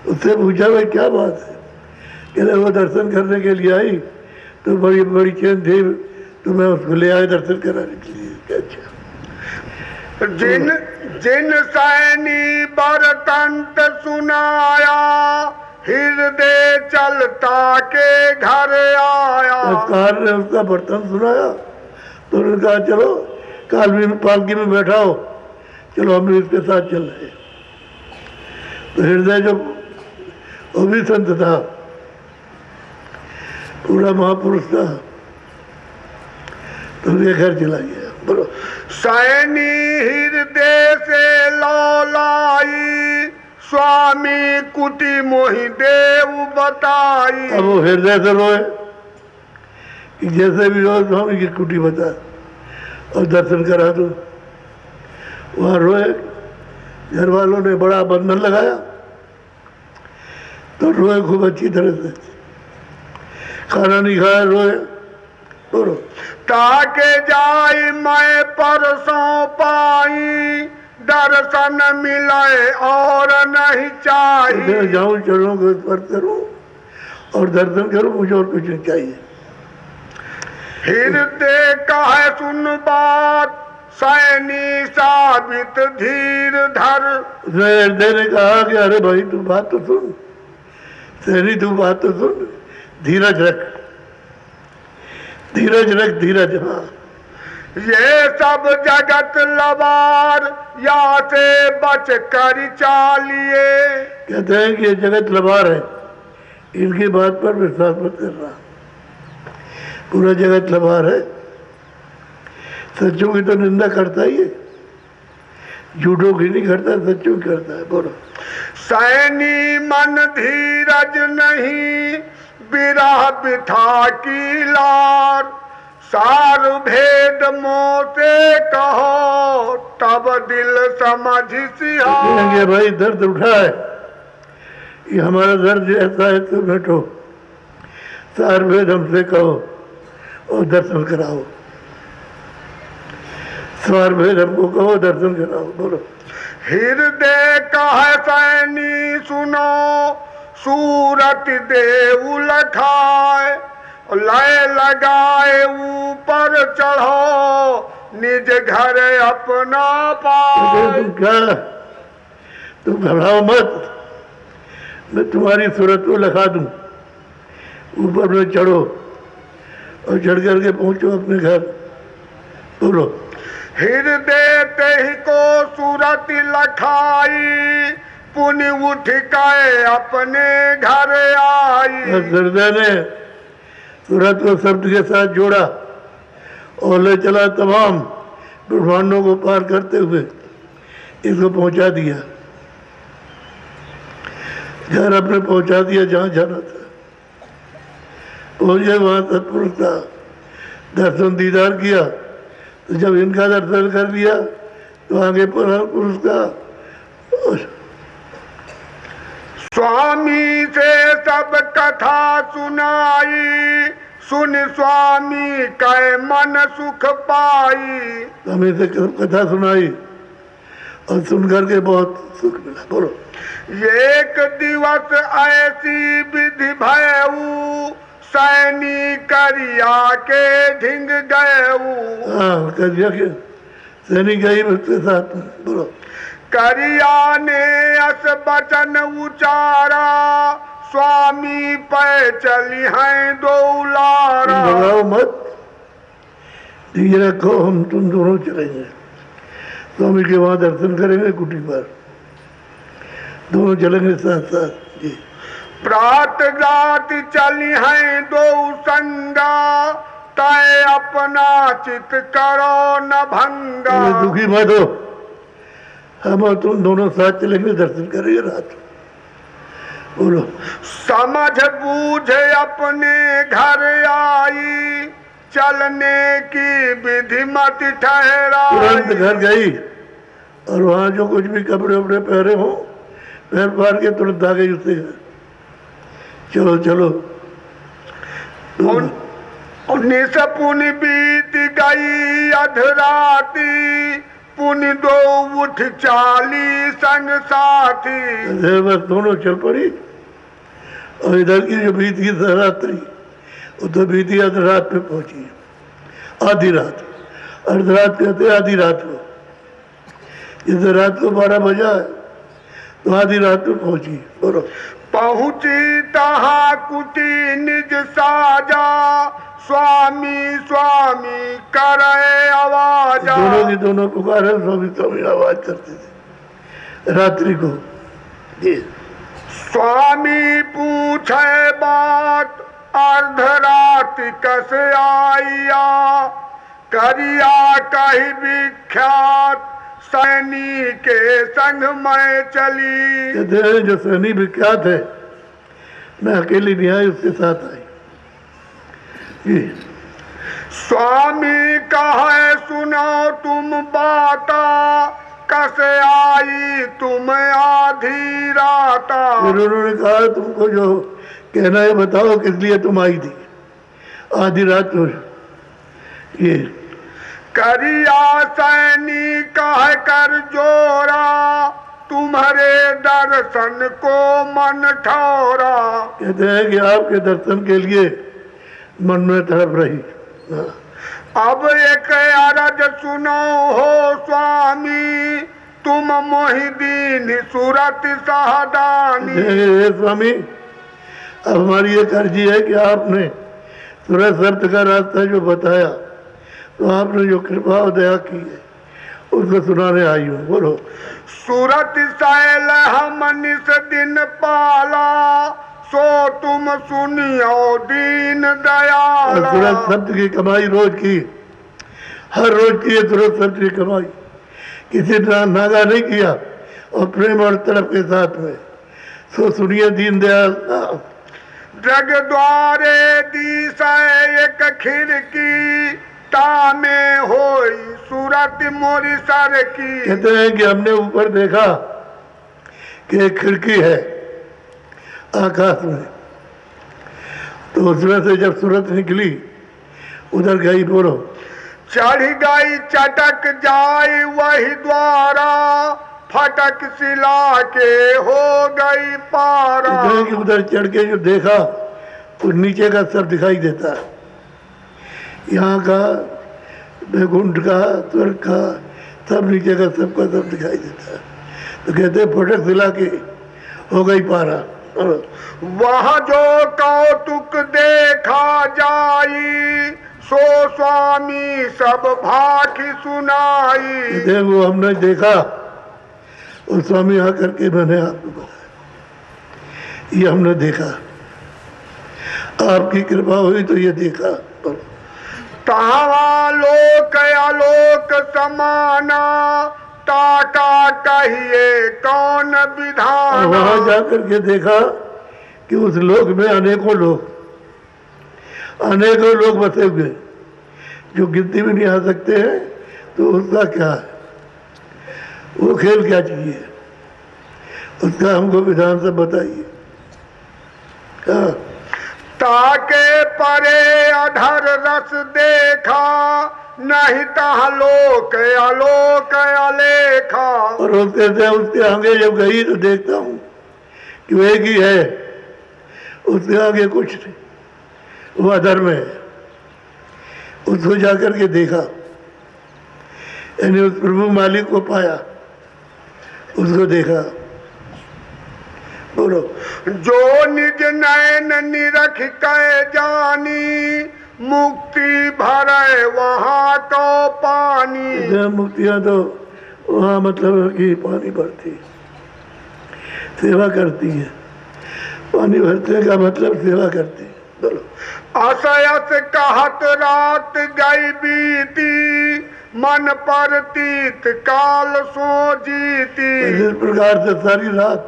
उससे पूछा भाई क्या बात है, कहते वो दर्शन करने के लिए आई तो बड़ी बड़ी चेन थी, तो मैं उसको ले आया दर्शन कराने के लिए। अच्छा जिन जिन सैनी बरतंत सुनाया, हृदय चलता के घर आया। कार ने उसका बर्तन सुनाया तो उन्होंने कहा चलो पालकी में बैठाओ, चलो हम इसके साथ चल रहे। तो हृदय जो वो भी संत था, पूरा महापुरुष था, तो उसके घर चला गया। बोलो सैनी हृदय से लौलाई, स्वामी कुटी मोहि देव बताई। अब वो हृदय से रोए कि जैसे भी हो स्वामी की कुटी बता और दर्शन करा दो। वहाँ रोए, घर वालों ने बड़ा बंधन लगाया तो रोए खूब अच्छी तरह से, खाना नहीं खाया रोए। बोलो ताके जाई मैं परसों पाई, दर्शन मिले और नहीं चाहिए। मैं जाऊँ चरणों को स्पर्श करूँ और दर्शन करूँ, मुझे और कुछ नहीं चाहिए। हृदय कहे सुन बात, सैनी सा विरावित धीर धर। उसने हृदय ने कहा कि अरे भाई तू बात तो सुन, सैनी तू बात तो सुन, धीरज रख, धीरज रख, धीरज। हाँ, ये सब जगत लबार या से बच कर चालिए। कहते हैं कि ये जगत लबार है, इनकी बात पर विश्वास मत करना। पूरा जगत लबार है, सच्चों की तो निंदा करता ही है, झूठों की नहीं करता, सच्चों की करता है। बोलो। सैनी मन धीरज नहीं, बिरह बिथा की लार। सार भेद मोते कहो, तब दिल समझ सिहार। कहेंगे भाई दर्द उठा है, ये हमारा दर्द ऐसा है, तो बैठो, सार भेद हमसे कहो और दर्शन कराओ, सार भेद हमको कहो, दर्शन कराओ। बोलो। हृदय कह सैनी सुनो, सूरत देव लखाए। लय लगाए ऊपर चढ़ो, निज घर अपना पाए। तुम क्या, तुम घबराओ मत, मैं तुम्हारी सूरत को लखा दूं, ऊपर में चढ़ो और चढ़ करके पहुंचो अपने घर। बोलो। हृदय तेहि को सूरत लखाई, पुण्य उठ गए अपने घर आई। हृदय ने सूरत को शब्द के साथ जोड़ा और ले चला तमाम ब्रह्मांडों को पार करते हुए इसको पहुंचा दिया, घर अपने पहुंचा दिया जहां जाना था। पहुंचे वहां सत्पुरुष का दर्शन दीदार किया, तो जब इनका दर्शन कर लिया तो आगे पुरुष का। स्वामी से सब कथा सुनाई, सुन स्वामी कै मन सुख पाई। स्वामी से कथा सुनाई और सुन करके बहुत सुख मिला। बोलो। एक दिवस ऐसी विधि भयऊ, सैनी करिया के ढिंग गयऊ। हाँ, करिया के सैनी गई उसके साथ। बोलो। करिया ने अस बचन उचारा, स्वामी पे चली हैं दौलारा। घबराओ मत, धीरे रखो, हम तुम दोनों चलेंगे स्वामी के वहां दर्शन करेंगे, कुटी पर दोनों चलेंगे साथ साथ। जी। प्रात रात चली हैं दो संगा, तय अपना चित करो न भंगा। दुखी मत हो, हम और तुम दोनों साथ चलेंगे, दर्शन करेंगे रात। बोलो। समझ बूझ अपने घर आई, चलने की विधि मत ठहराई। तुरंत घर गई और वहां जो कुछ भी कपड़े वपड़े पहरे हो पैर पार के तुरंत आ गई उससे। चलो चलो। उन्नीस पुण्य बीत गई अधराती, पुण्य दो उठ चाली संग साथी। बस दोनों चल पड़ी और इधर की जो बीती रात्रि वो तो बीती अर्धरात पे पहुंची, आधी रात। अर्धरात कहते आधी रात को, जैसे रात को 12 बजा है तो आधी रात में पहुंची। बोलो। पहुंची तहा कुटी निज साजा, स्वामी स्वामी करे आवाजा। दोनों की दोनों पुकारे स्वामी स्वामी आवाज करते थे रात्रि को। ये स्वामी पूछे बात, अर्धरात कस आईया। करिया कही विख्यात, सैनी के संग मैं चली। कहते हैं जो सैनी विख्यात है, मैं अकेली नहीं आई, उसके साथ आई। ये स्वामी कहे सुनो तुम बाता, कस आई तुम आधी राता। उन्होंने कहा तुमको जो कहना है बताओ, किस लिए तुम आई थी आधी रात को। ये करिया सैनी कह कर जोरा, तुम्हारे दर्शन को मन ठौरा। कहते हैं कि आपके दर्शन के लिए मन में तड़प रही। अब एक अरज सुनो हो स्वामी, तुम मोहिदीन सूरत सहदानी। हे स्वामी, अब हमारी एक अर्जी है कि आपने सूरत शब्द का रास्ता जो बताया, तो आपने जो कृपा और दया की है उसको सुनाने आई हूँ। बोलो। सूरत सैल हम निस दिन पाला, सो तुम सुनियो दीन दयाला। सूरत शब्द की कमाई रोज की, हर रोज की है सूरत शब्द की कमाई, किसी तरह नागा नहीं किया और प्रेम और तरफ के साथ में। सो सुनिए दीन दयाल। जग द्वारे दिशा एक खिड़की, तामे होई सूरत मोरी सर की। कहते हैं कि हमने ऊपर देखा कि एक खिड़की है आकाश में, तो उसमें से जब सूरत निकली उधर गई। बोलो। चढ़ गई चटक जाई वही द्वारा, फटक सिला के हो गई पारा। कहते हैं कि उधर चढ़ के जो देखा तो नीचे का सब दिखाई देता है, यहाँ का बैकुंठ का स्वर्ग का सब नीचे का सबका सब दिखाई देता है। तो कहते हैं फटक सिला के हो गई पारा। वहाँ जो कौतुक देखा जाई, सो स्वामी सब भाखी सुनाई। कहते हैं वो हमने देखा और स्वामी आकर के मैंने आपको बताया, ये हमने देखा, आपकी कृपा हुई तो ये देखा। तहाँ लोक आलोक समाना, ताका कहिए कौन विधान। वहां जाकर के देखा कि उस लोक में अनेकों लोग बसे हुए जो गिनती में नहीं आ सकते हैं। तो उसका क्या है, वो खेल क्या चाहिए, उसका हमको विधान से बताइए। क्या ताके परे अधर रस देखा, नहीं तह लोक आलोक अलेखा। और वो कहते हैं उसके आगे जब गई तो देखता हूँ कि वह एक ही है, उसके आगे कुछ नहीं, वो अधर्म है। उसको जाकर के देखा, यानी उस प्रभु मालिक को पाया, उसको देखा। बोलो। जो निज नयन निरख कै जानी, मुक्ति भरे वहाँ को पानी। मुक्तियाँ तो वहाँ मतलब कि पानी भरती, सेवा करती है। पानी भरते का मतलब सेवा करती है। बोलो। असयस कहत रात गई बीती, मन पर तीत काल सो जीती। इस प्रकार से सारी रात,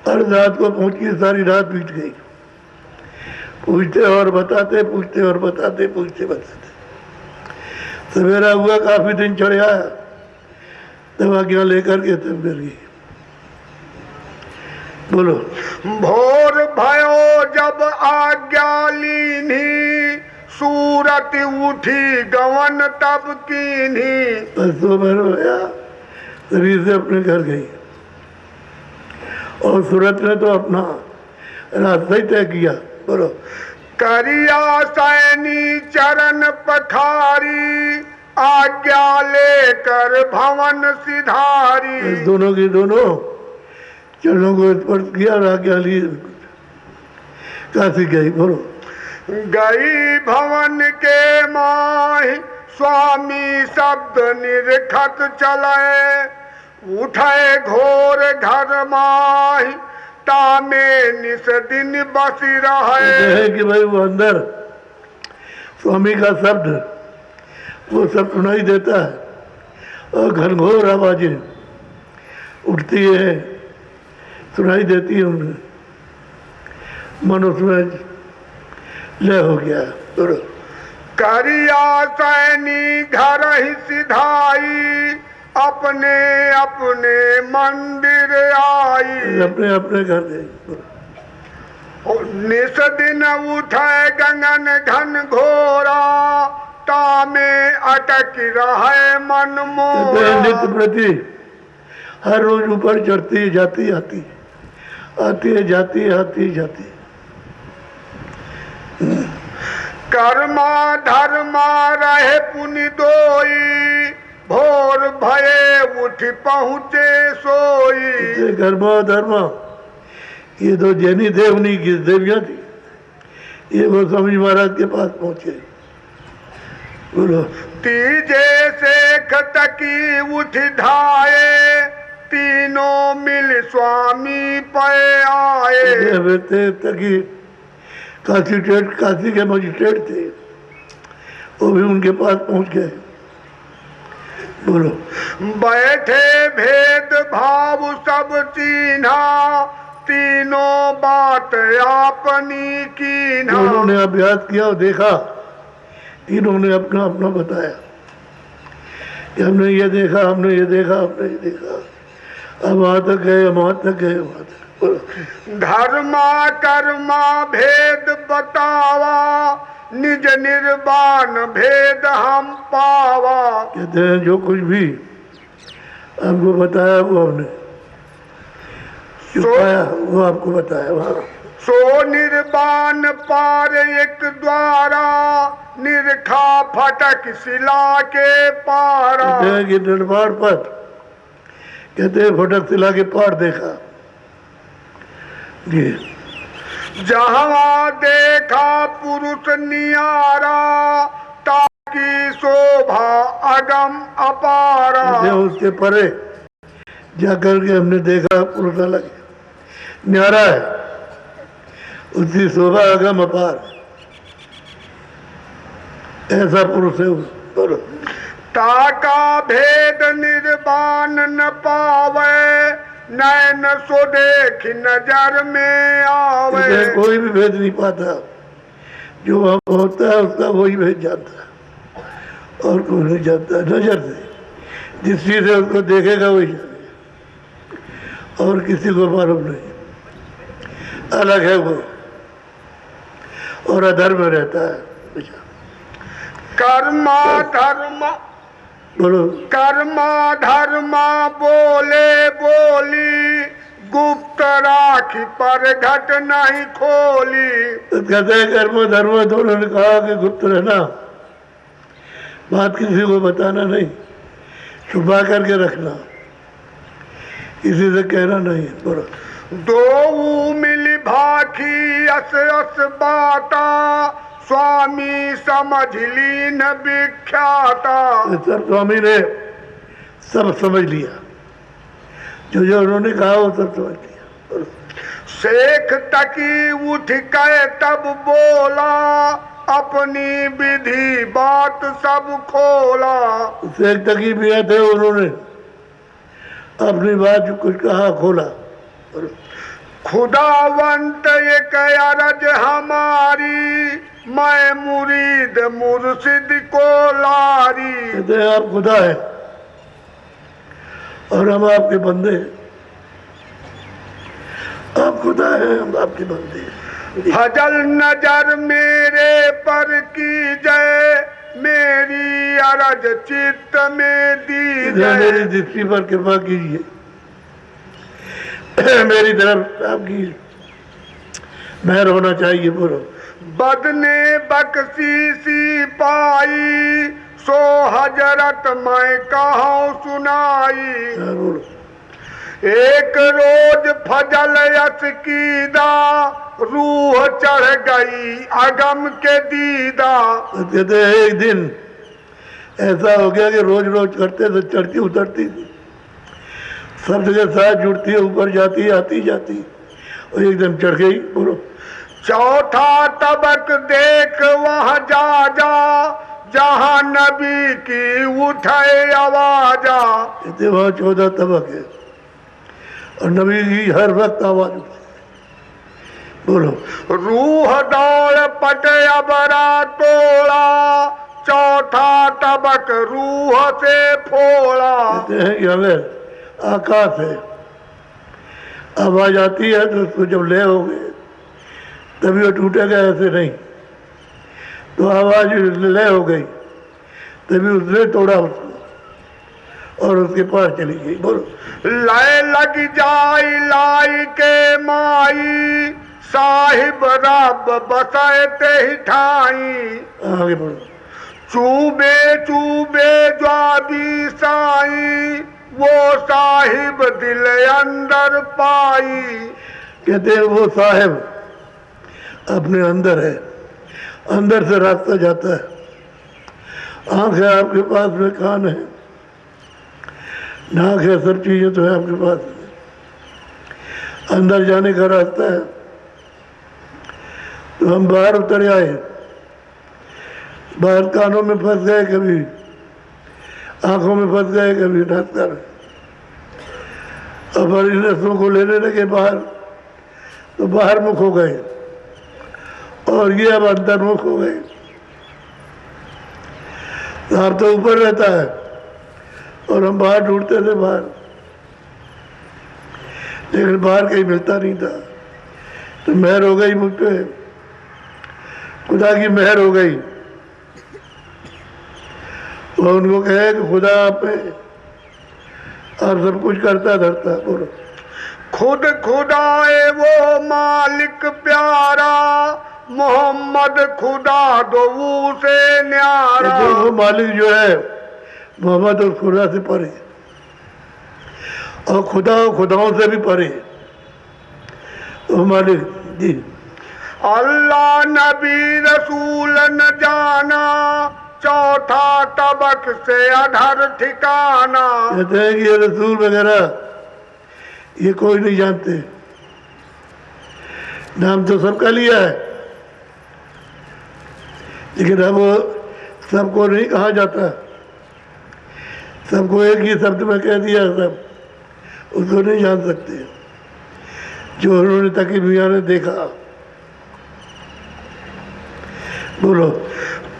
हर रात को पहुंची, सारी रात बीत गई। पूछते और बताते, पूछते और बताते, पूछते बताते। सवेरा हुआ, काफी दिन चढ़ आया, तब आज्ञा लेकर के तब गिर गई। बोलो। भोर भयो जब आज्ञा लीनी, सूरत उठी गवन तब कीन्ही। बस दोपहर होया, शरीर से अपने घर गई और सूरत ने तो अपना रास्ता ही तय किया। बोलो। करिया सैनी चरण पखारी, आज्ञा लेकर भवन सिधारी। दोनों की दोनों चरणों को स्पर्श किया और आज्ञा ली, काशी गई। बोलो। गई भवन के माही, स्वामी शब्द निरखत चले, उठे घोर घर माही, तामे निस दिन बसी रहे। कि भाई वो अंदर स्वामी का शब्द वो सब सुनाई देता है और घनघोर आवाजें उठती है, सुनाई देती है उन्हें, मन उसमें लय हो गया। तो करिया सैनी घर ही सिधाई, अपने अपने मंदिर आई। अपने अपने घर गए। निस दिन उठे गगन घन घोरा, तामे अटक रहे मन मोरा। नित्य प्रति हर रोज ऊपर चढ़ती जाती आती, आती है जाती है, आती जाती। कर्मा धर्मा रहे पुनि दोई, भोर भये उठ पहुँचे सोई। कर्मा धर्मा ये तो जैनी देवनी की देवियां थी, ये वो स्वामी महाराज के पास पहुंचे। बोलो। तीजे शेख तकी उठ धाये, तीनों मिल स्वामी पे आए। तकी काशी के मजिस्ट्रेट थे, वो भी उनके पास पहुंच गए। बोलो। बैठे भेद भाव सब चीन्हा, तीनों बात आपनी कीन्हा। उन्होंने अभ्यास किया और देखा, तीनों ने अपना अपना बताया कि हमने ये देखा, हमने ये देखा, हमने ये देखा, अब वहां तक गए, वहां तक गए, वहां तक। धर्मा कर्मा भेद बतावा, निज निर्वाण भेद हम पावा। कहते हैं जो कुछ भी आपको बताया वो हमने पाया, वो आपको बताया वहाँ। सो निर्वाण पार एक द्वारा, निरखा फटक शिला के पारा। कहते हैं कि निर्वाण पर, कहते हैं फटक शिला के पार देखा जी। जहाँ देखा पुरुष नियारा, ताकि शोभा अगम अपारा। उसके परे जाकर के हमने देखा पुरुष अलग न्यारा है, उसकी शोभा अगम अपार, ऐसा पुरुष है। ताका भेद निर्वाण न पावे, नैन सो देख नजर में आवे। कोई भी भेद नहीं पाता, जो वहाँ होता है उसका वही भेद जानता है, और कोई नहीं जानता। नजर से जिस चीज से उसको देखेगा वही जानेगा, और किसी को मालूम नहीं, अलग है वो, और अधर्म में रहता है। कर्मा धर्मा बोलो। कर्मा धर्मा बोले बोली, गुप्त राखी पर घट नहीं खोली। तो कहते हैं कर्म धर्म दोनों ने कहा कि गुप्त रहना, बात किसी को बताना नहीं, छुपा करके रखना, किसी से कहना नहीं। बोलो। दो मिली भाखी अस अस बाता, स्वामी समझ ली न विख्याता। सर स्वामी ने सब समझ लिया, जो जो उन्होंने कहा वो सब समझ लिया। शेख तकी उठ के तब बोला, अपनी विधि बात सब खोला। शेख तकी भी थे, उन्होंने अपनी बात जो कुछ कहा खोला। खुदावंत एक अरज हमारी, मैं मुरीद मुर्शिद को लारी। कहते हैं आप खुदा है और हम आपके बंदे हैं, आप खुदा है, हम आपके बंदे हैं। फजल नजर मेरे पर की जय, मेरी अरज चित्त में दी जय। मेरी दृष्टि पर कृपा कीजिए, मेरी तरफ आपकी मेहर होना चाहिए। बोलो। बदने बख्शीसी पाई, सो हजरत मैं कहूँ सुनाई। बोलो। एक रोज फजल यस कीदा, रूह चढ़ गई अगम के दीदा। कहते हैं एक दिन ऐसा हो गया कि रोज रोज करते तो चढ़ती उतरती थी, शब्द के साथ जुड़ती है, ऊपर जाती आती जाती, और एकदम चढ़ गई। बोलो। चौथा तबक देख वह जा जा, जहाँ नबी की उठे आवाजा। कहते वहाँ 14 तबक है और नबी की हर वक्त आवाज उठती। बोलो। रूह दौड़ पटे अबरा तोड़ा, चौथा तबक रूह से फोड़ा। कहते हैं कि हमें आकाश है, आवाज आती है तो उसको जब ले हो गए तभी वो टूटेगा, ऐसे नहीं। तो आवाज लय हो गई तभी उसने तोड़ा उसको और उसके पार चली गई। बोलो। लय लग जाई लाई के माई, साहिब रब बसते ही ठाई आगे बढ़ो। चूबे चूबे ज्वाबी साई वो साहिब दिल अंदर पाई। कहते हैं वो साहिब अपने अंदर है, अंदर से रास्ता जाता है। आँख है आपके पास में, कान है, नाक है, सब चीज़ें तो है आपके पास में। अंदर जाने का रास्ता है। तो हम बाहर उतर आए, बाहर कानों में फंस गए, कभी आंखों में फंस गए, कभी नाक में। अब हमारी नसों को लेने लगे बाहर, तो बाहर मुख हो गए, और ये अब अंतर्मुख हो गए। आप तो ऊपर रहता है और हम बाहर ढूंढते थे बाहर, लेकिन बाहर कहीं मिलता नहीं था। तो मेहर हो गई मुझ पे, खुदा की मेहर हो गई। वो उनको कहे कि खुदा आप पे और सब कुछ करता धरता। बोलो खुद खुदाए वो मालिक प्यारा मोहम्मद खुदा दो से न्यारा। वो मालिक जो है मोहम्मद और खुदा से परे, और खुदा और खुदाओं से भी परे। वो मालिक जी अल्लाह नबी रसूल न जाना चौथा तबक से अधर ठिकाना। कहते हैं कि ये रसूल वगैरह ये कोई नहीं जानते, नाम तो सबका लिया है, लेकिन अब वो सबको नहीं कहा जाता। सबको एक ही शब्द में कह दिया, सब उसको नहीं जान सकते जो उन्होंने तकी मियाँ ने देखा। बोलो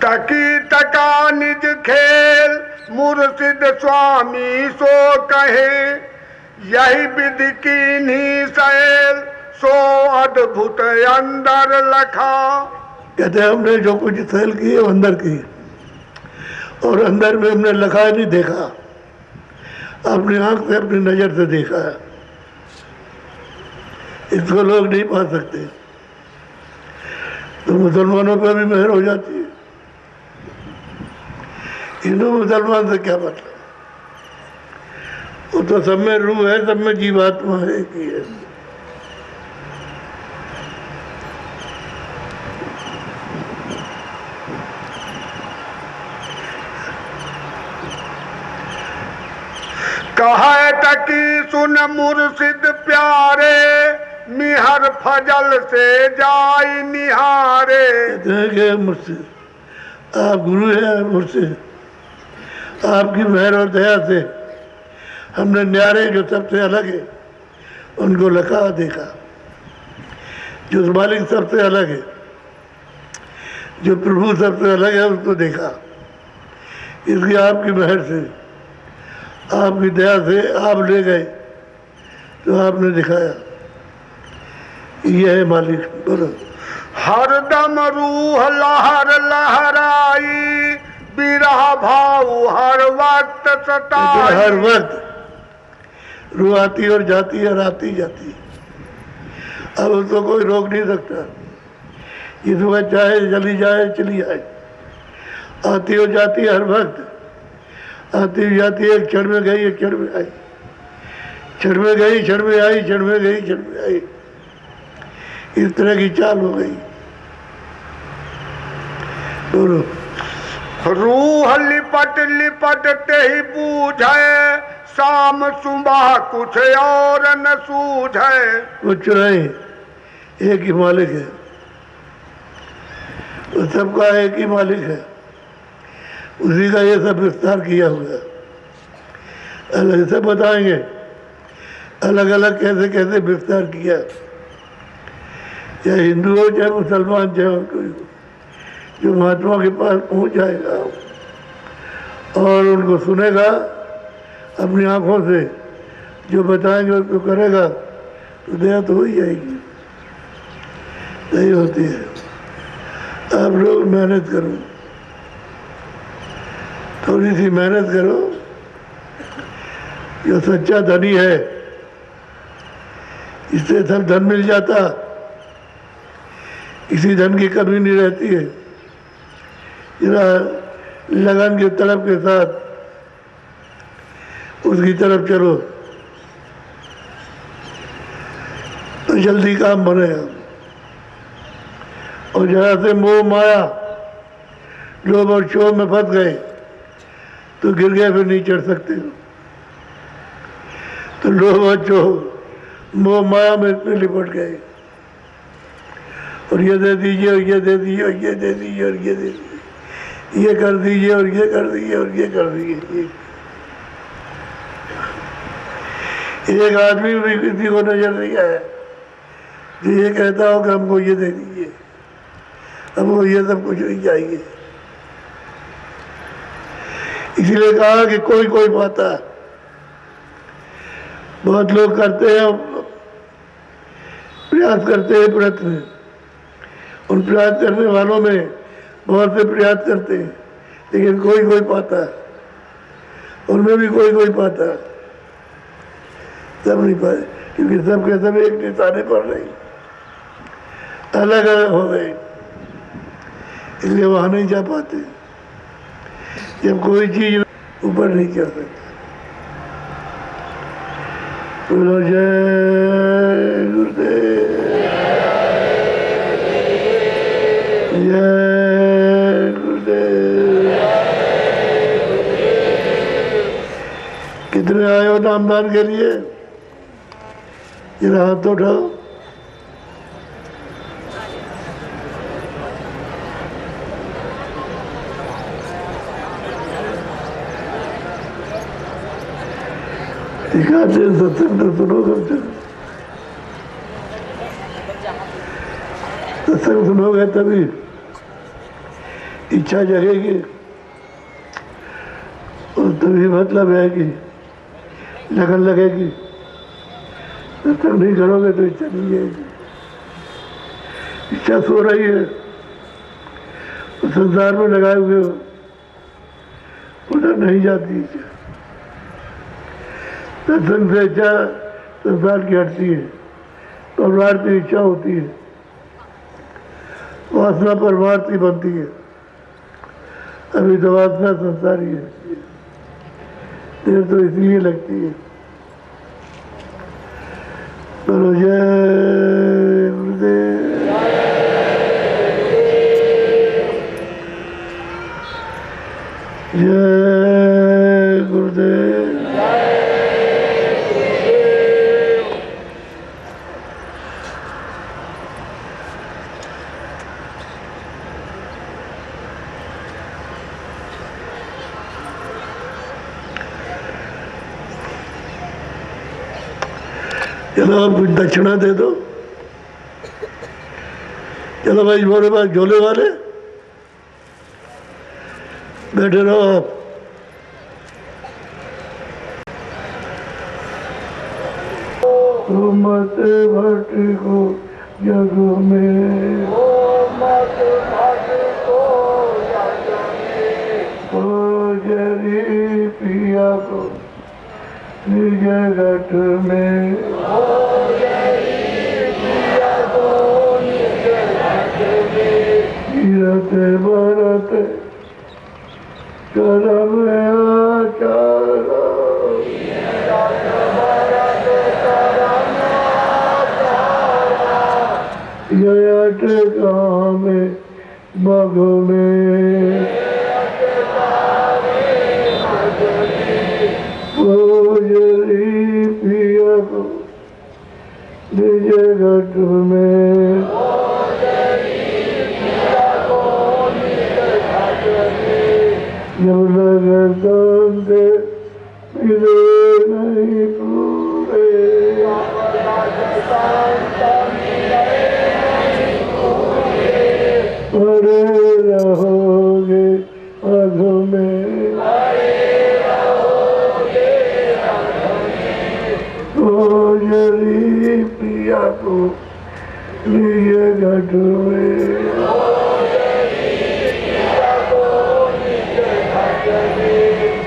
तकी तका निज खेल मुर्शिद स्वामी सो कहे यही विधि की सैल सो अद्भुत अंदर लखा। कहते हैं हमने जो कुछ सैल की है वो अंदर की, और अंदर में हमने लखा नहीं देखा, अपनी आंख से अपनी नज़र से देखा है। इसको लोग नहीं पा सकते। तो मुसलमानों पर भी मेहर हो जाती है। हिंदू मुसलमान से क्या मतलब, वो तो सब में रूह है, सब में जीवात्मा है कि है। कहे तकी सुन मुर्शिद प्यारे मिहर फजल से जाई निहारे। कहते हैं कि मुर्शिद आप गुरु हैं, मुर्शिद आपकी मेहर और दया से हमने न्यारे जो सबसे अलग है उनको लखा देखा। जो मालिक सबसे अलग है, जो प्रभु सबसे अलग है, उसको देखा। इसलिए आपकी मेहर से, आपकी दया से आप ले गए तो आपने दिखाया ये है मालिक। बोलो हरदम रूह लहर लहराई बिरह भाव हर वक्त सताई। हर वक्त रूह आती और जाती है और आती जाती है। अब उसको कोई रोक नहीं सकता। ये सुबह चाहे चली जाए चली आए, आती और जाती है हर वक्त, आती हुई जाती है। एक क्षण में गई, एक क्षण में आई, क्षण में गई, क्षण में आई, क्षण में गई, क्षण में आई। इस तरह की चाल हो गई। बोलो रूह लिपट लिपटते ही बूझे शाम सुबह कुछ और न सूझे। कुछ नहीं, एक ही मालिक है, वो सबका एक ही मालिक है। उसी का ये सब विस्तार किया हुआ है। अलग से बताएंगे अलग अलग कैसे कैसे विस्तार किया, चाहे हिंदू हो चाहे मुसलमान चाहे कोई हो। जो महात्मा के पास पहुंच जाएगा और उनको सुनेगा अपनी आंखों से, जो बताएंगे उसको करेगा तो दया तो हो ही जाएगी। नहीं होती है। आप लोग मेहनत करो, थोड़ी सी मेहनत करो। जो सच्चा धनी है, इससे सब धन मिल जाता किसी धन की कमी नहीं रहती है। जरा लगन के तड़प के साथ उसकी तरफ चलो तो जल्दी काम बनेगा। और जरा से मोह माया लोभ और शोभ में फंस गए तो गिर गए, फिर नहीं चढ़ सकते। तो लोभ और शोभ मोह माया में इतने लिपट गए, और ये दे दीजिए और ये दे दीजिए और ये दे दीजिए और ये दे दीजिए, ये कर दीजिए और ये कर दीजिए और ये कर दीजिए। एक आदमी भी किसी को नजर नहीं आया जो ये कहता हो कि हमको ये दे दीजिए, हमको ये सब कुछ नहीं चाहिए। इसलिए कहा कि कोई कोई पाता है। बहुत लोग करते हैं, प्रयास करते हैं, प्रयत्न, उन प्रयास करने वालों में बहुत से प्रयास करते हैं, लेकिन कोई कोई पाता है, उनमें भी कोई कोई पाता है, सब नहीं पाए, क्योंकि सब के सब एक निशाने पर नहीं, अलग अलग हो गए, इसलिए वहाँ नहीं जा पाते। जब कोई चीज ऊपर नहीं जा सकता। बोलो जय गुरुदेव, जय गुरुदेव। कितने आए हो नामदान के लिए? जरा हाथ तो उठाओ। सिखाते सत्संग तो सुनो, कम से सत्संग सुनोगे तभी इच्छा जगेगी, और तभी मतलब है कि लगन लगेगी। सत्संग नहीं करोगे तो इच्छा नहीं जाएगी। इच्छा सो रही है तो संसार में लगाए हुए हो, उधर नहीं जाती इच्छा। सत्संग से इच्छा संसार की हटती है, परमार्थी इच्छा होती है, वासना परमार्थी बनती है। अभी तो वासना संसारी है, देर तो इसलिए लगती है। बोलो जय गुरुदेव, जय गुरुदेव। चलो आप कुछ दक्षिणा दे दो। चलो भाई, मेरे पास झोले वाले बैठे रहो आप। मत भटको जग में, ओ जरी पिया को निज घट में, कीरत भरत करम आचार, जयट काम मग में, जरी पिया को निज घट में, जब लगन दे मिले नहीं पूरे, पड़े रहोगे अघ में, ओ जरी पिया को लिए घट में,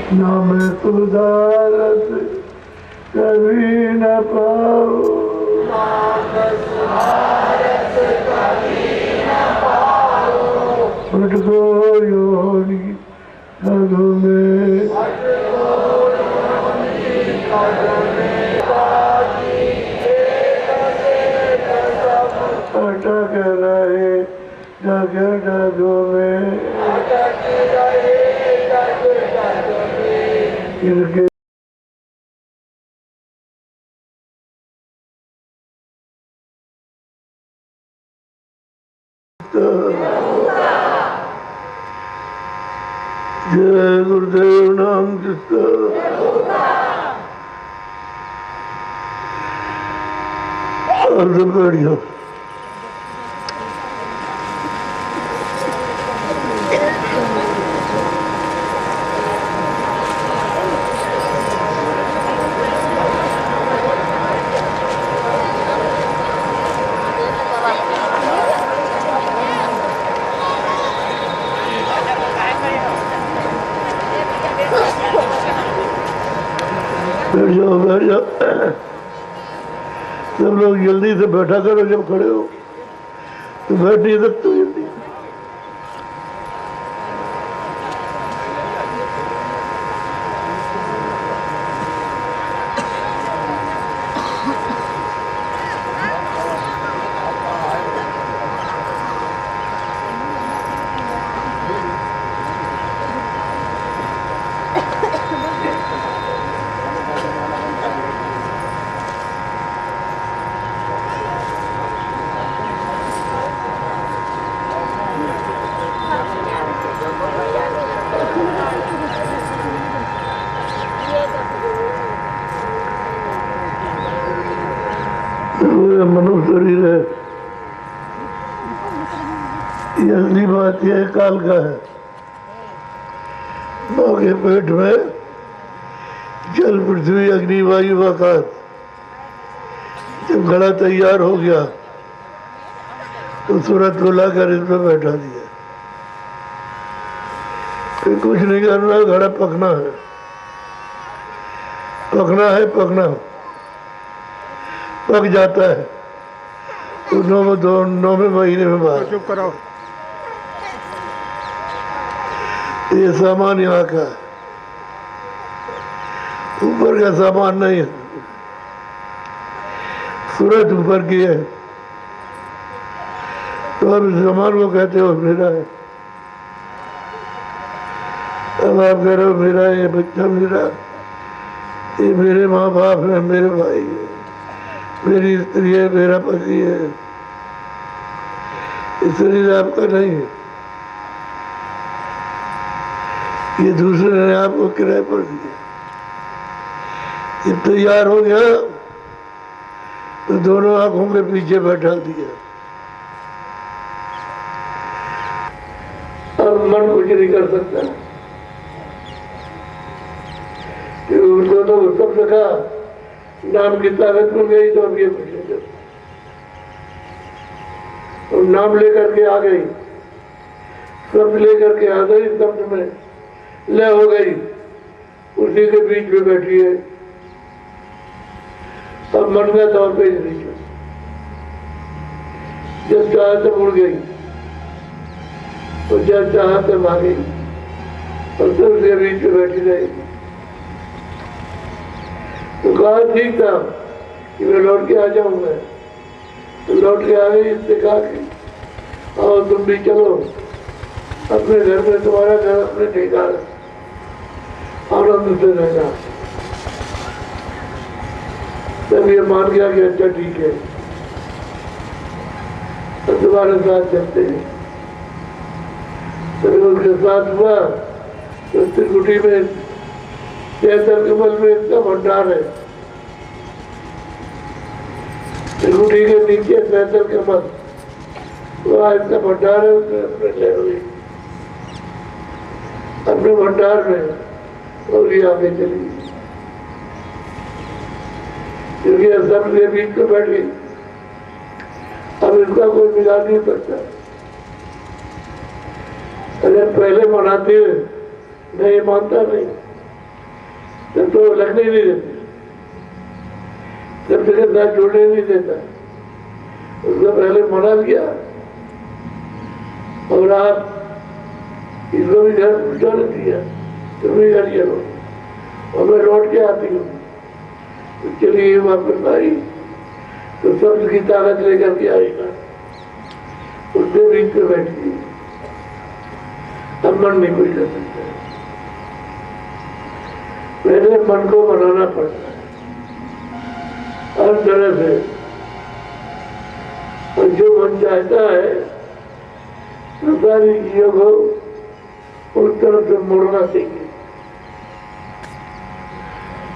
नाम सुधारत कभी न पाओ, नाम सुधारत कभी न डाके रहे डाके डाकों में इनके जय गुरुदेव नाम जिसका अर्ध बढ़िया बैठ जाओ बैठ जाओ सब लोग जल्दी से बैठा करो जब खड़े हो तो बैठ नहीं सकते जल्दी मनुष्य शरीर है ये असली बात यह काल का है माँ के पेट में जल पृथ्वी अग्नि वायु आकाश जब घड़ा तैयार हो गया तो सूरत को लाकर इसमें बैठा दिया फिर कुछ नहीं करना घड़ा पकना है पकना पक जाता है तो 9वें महीने में बाहर चुप कराओ ये सामान यहाँ का है ऊपर का सामान नहीं है सूरज ऊपर की है तो अब इस सामान को कहते हो मेरा है अब आप कह रहे हो मेरा ये बच्चा मेरा ये मेरे माँ बाप है मेरे भाई है मेरी स्त्री है मेरा पति है ये शरीर आपका नहीं है ये दूसरे ने आपको किराए पर दिया जब तैयार हो गया तो दोनों आंखों के पीछे बैठा दिया अब मन कुछ नहीं कर सकता उनको तो सब लिखा नाम की ताकत मिल गई तो अब ये कुछ नहीं कर और नाम लेकर के आ गई शब्द लेकर के आ गई शब्द में लय हो गई उसी के बीच में बैठी है अब मन का तौर पे नहीं चल जब चाह तब उड़ गई और जब चाह तब आ गई और सबके बीच में बैठी रहेगी तो कहा ठीक था कि मैं लौट के आ जाऊंगा तो लौट के आ गई इससे कहा कि आओ तुम भी चलो अपने घर में तुम्हारा घर अपने ठिकाना आनंद से रहना तब ये मान गया कि अच्छा ठीक है तो तुम्हारे साथ चलते हैं तो उसके साथ हुआ तो त्रिकुटी में जैतर कमल में इतना भंडार है त्रिकुटी के नीचे जैतर कमल वहाँ इतना भंडार है उसमें अपने ले हुई अपने भंडार में और ये आगे चली क्योंकि सब के बीच में बैठ गई अब इसका कोई मिला नहीं सकता अगर पहले मनाते हुए नहीं मानता नहीं तो लगने ही नहीं देते जब तेरे साथ जोड़ने नहीं देता उसको पहले मना दिया और आप इसको भी घर पहुँचाने दिया तुम भी घर चलो और मैं लौट के आती हूँ तो चलिए वापस आई तो सब की ताकत लेकर के आएगा उससे बीच में बैठी, अब मन नहीं कोई कर सकता। पहले मन को मनाना पड़ता है हर तरह से, और जो मन चाहता है सारी चीजों को उस तरफ से मोड़ना चाहिए,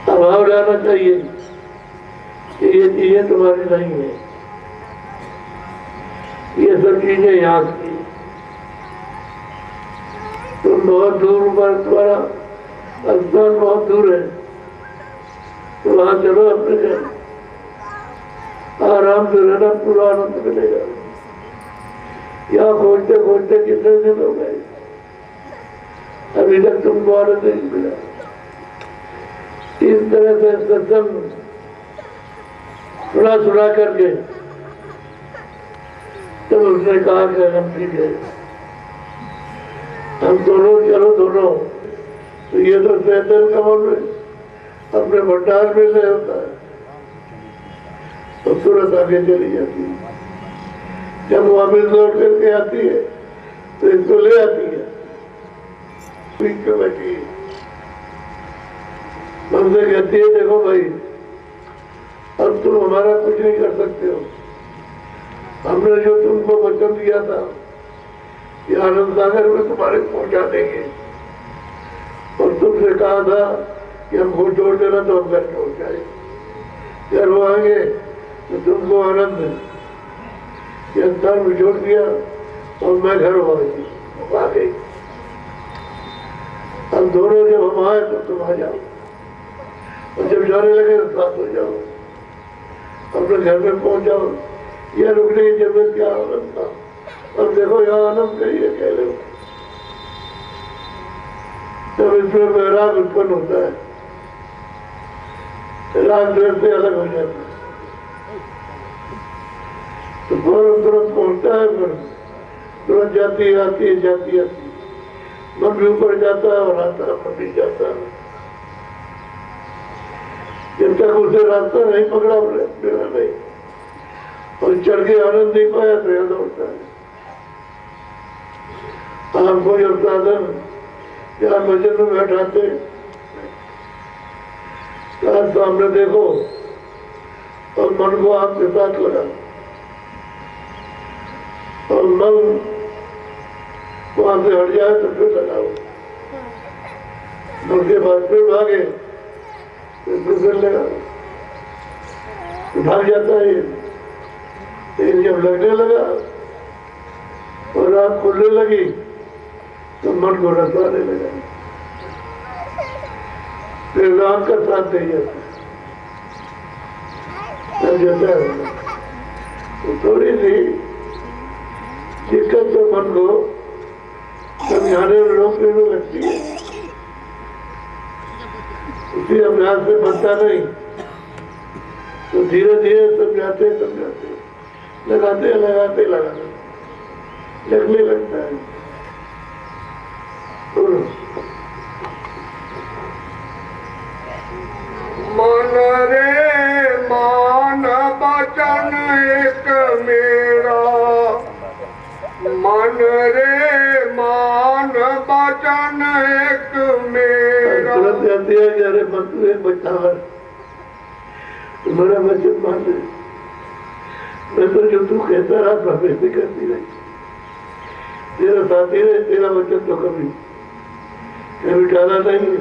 अभाव लाना चाहिए कि ये चीजें तुम्हारी नहीं है, ये सब चीजें यहाँ की, तुम बहुत दूर पर, तुम्हारा स्थान बहुत दूर है, तो वहां चलो अपने घर, आराम से रहना, पूरा आनंद मिलेगा। यहाँ खोजते खोजते कितने दिन हो गए, अभी तक तुमको आनंद नहीं मिला। इस तरह से सत्संग सुना सुना करके तब उसने कहा कि हम ठीक है, हम दोनों चलो दोनों, तो ये तो शैतान का मन में अपने भंडार में से होता है, तो तुरंत आगे चली जाती है। जब वापस लौट करके आती है तो इसको ले आती है, पीठ पे बैठी है, हमसे कहती है देखो भाई, अब तुम हमारा कुछ नहीं कर सकते हो, हमने जो तुमको वचन दिया था कि आनंद सागर में तुम्हारे पहुंचा देंगे, और तुमसे कहा था कि हमको छोड़ देना, तो हम घर छोड़ जाए, घर वो आएंगे तो तुमको आनंद ये स्थान में छोड़ दिया और मैं घर आ गई। हम दोनों जब हम आए तो तुम आ जाओ, और जब जाने लगे तो साथ हो जाओ, अपने घर में पहुंच जाओ, यह रुकने की जरूरत क्या आनंद था, और देखो यहाँ आनंद करिए कह लो, तब इसमें वैराग उत्पन्न होता है, राग द्वेष से अलग हो जाता है, तो फौरन तुरंत पहुंचता है, फिर तुरंत जाती आती है, जाती आती, मन भी ऊपर जाता है और आता है, मन भी जाता है। जब तक उसे रास्ता नहीं पकड़ा मेरा नहीं, और चढ़ के आनंद नहीं पाया तो याद होता है। आप कोई और साधन जहाँ भजन में बैठाते, सामने देखो और मन को आपके साथ लगा, और मन वहां से हट जाए तो फिर लगाओ, उसके बाद फिर भागे फिर लगा, भाग जाता है। लेकिन जब लगने लगा और रात खुलने लगी तो मन को रसाने लगा, फिर रात का साथ दे जाता है। तो थोड़ी सी दिक्कत तो मन को समझाने और रोकने में लगती है, उसी अभ्यास से बनता नहीं, तो धीरे धीरे समझाते लगाते लगाते लगने लगता है। मन रे मान बचन एक मेरा, मन रे मान बचन एक मेरा। तुरंत कहती है कि अरे मन तू एक बच्चा है, तुम्हारा वचन मान ले, मैं तो जो तू कहता रहा था वैसे करती रही, तेरा साथी है, तेरा वचन तो कभी टाला नहीं है।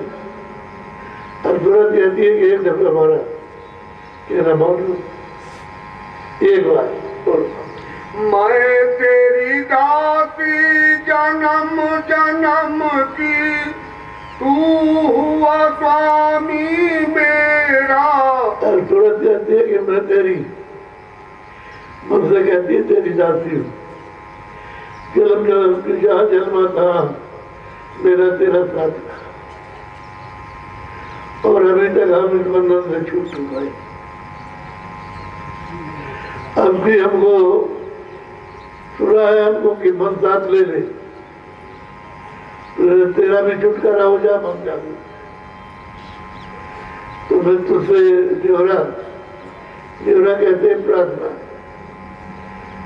अब तुरंत कहती है कि एक दफा हमारा कहना मान लो, एक बार बोलो, मैं तेरी दासी जन्म जन्म की, तू हुआ स्वामी मेरा। अब तुरंत कहती है कि मैं तेरी, मुझसे कहती है तेरी दासी हूँ, जन्म जन्म की जहाँ जन्मा था मेरा तेरा साथ था, और अभी तक हम इस बंधन से छूट चुका है। अब भी हमको सुना है हमको कि मन साथ ले ले, तेरा भी छुटकारा हो जा, मन जा, तो फिर तुझसे देवरा कहते हैं प्रार्थना,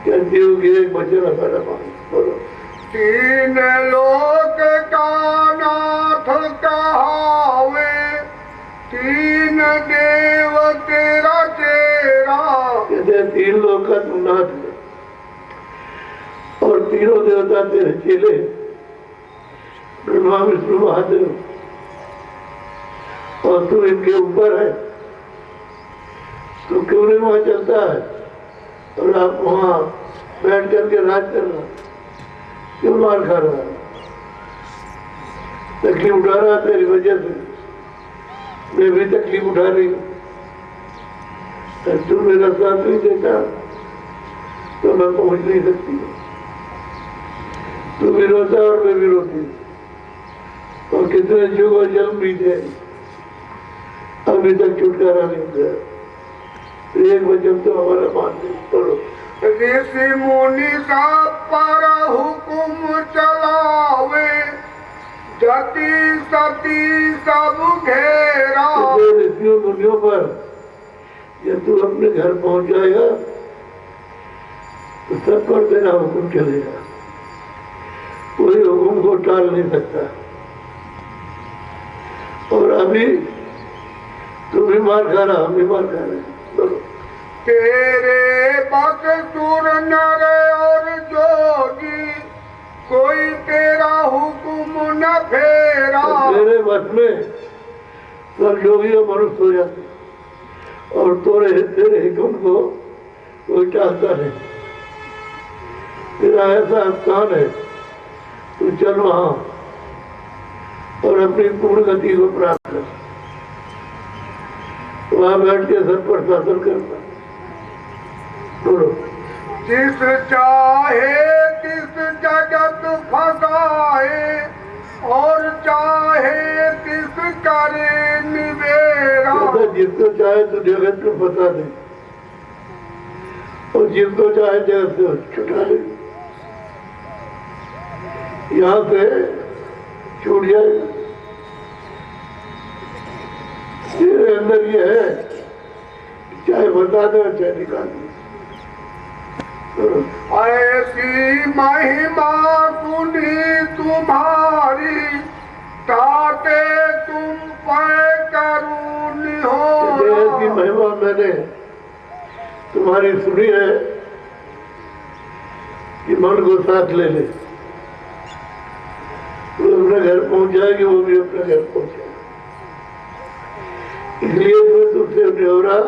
कहती होगी एक वचन हमारा मान। बोलो। तीन लोक का नाथ कहावे, तीन देव तेरा चेरा। कहते हैं तीन लोक का तू नाथ है और तीनों देवता तेरे चेले, ब्रह्मा विष्णु महादेव, और तू इनके ऊपर है। तो क्यों नहीं वहां चलता है और आप वहां बैठ करके राज कर रहा, क्यों मार खा रहा है? तकलीफ उठा रहा है तेरी वजह से, मैं भी तकलीफ उठा रही हूँ। तू मेरा साथ नहीं देता तो मैं पहुंच नहीं सकती। तू भी रोता और मैं भी रोती, और कितने जुगों जन्म बीते अभी तक छुटकारा नहीं हुआ। एक वचन तो हमारा मान दे। बोलो। ऋषि मुनि का पर हुकुम चलावे, जति सती सब घेरा। ऋषियों मुनियों पर जब तू अपने घर पहुंच जाएगा तो सब पर तेरा हुक्म चलेगा, कोई हुक्म को टाल नहीं सकता। और अभी तू भी मार खा रहा, हम भी मार खा रहे। बोलो। तेरे बस सुर नर और जोगी, कोई तेरा हुक्म न फेरा। तेरे बस में सब जोगी और मनुष्य हो जाते और तेरे हुक्म को कोई टालता नहीं। तेरा ऐसा स्थान है, तू चल वहां और अपनी पूर्ण गति को प्राप्त कर। वहां बैठ के सब पर शासन करना। बोलो। जिस चाहे तिस जगत फसाए, और चाहे तिस करे निवेरा। जिसको चाहे तो जगत में फंसा दे और जिसको चाहे जगत से छुटा दे, यहाँ से छूट जाएगा। तेरे अंदर ये है, चाहे बता दे चाहे निकाल दे। ऐसी महिमा सुनी तुम्हारी, ताते तुम पर करुणी हो। ऐसी महिमा मैंने तुम्हारी सुनी है कि मन को साथ ले ले। वो अपने घर पहुंच जाएगी, वो भी अपने घर पहुंचे। इसलिए मैं तुमसे न्योरा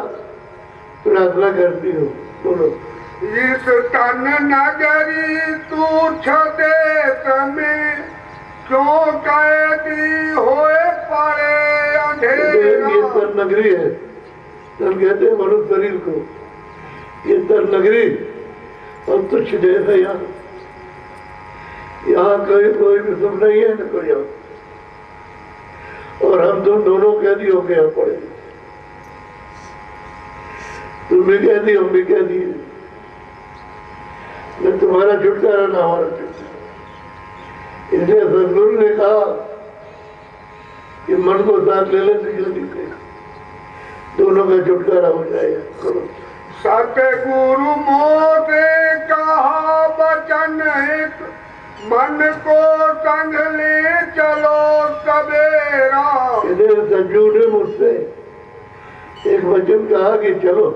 प्रार्थना करती हूँ। बोलो। इस तन नगरी तुच्छ देश में, क्यों कैदी होए पड़े अंधेरा। ये तर नगरी है, तन कहते हैं मनुष्य शरीर को। ये तर नगरी और तुच्छ देश है। यहाँ कोई भी सुख नहीं है न कोई। और हम तुम दोनों कैदी होके यहाँ पड़े। तुम भी कैदी, हम भी कैदी है। न तुम्हारा छुटकारा न हमारा छुटकारा। इसलिए सदगुरु ने कहा कि मन को साथ ले लेने जल्दी से दोनों का छुटकारा हो जाएगा। सतगुरु मोसे कहा वचन एक, मन को संग ले चलो सवेरा। सज्जू ने मुझसे एक वचन कहा कि चलो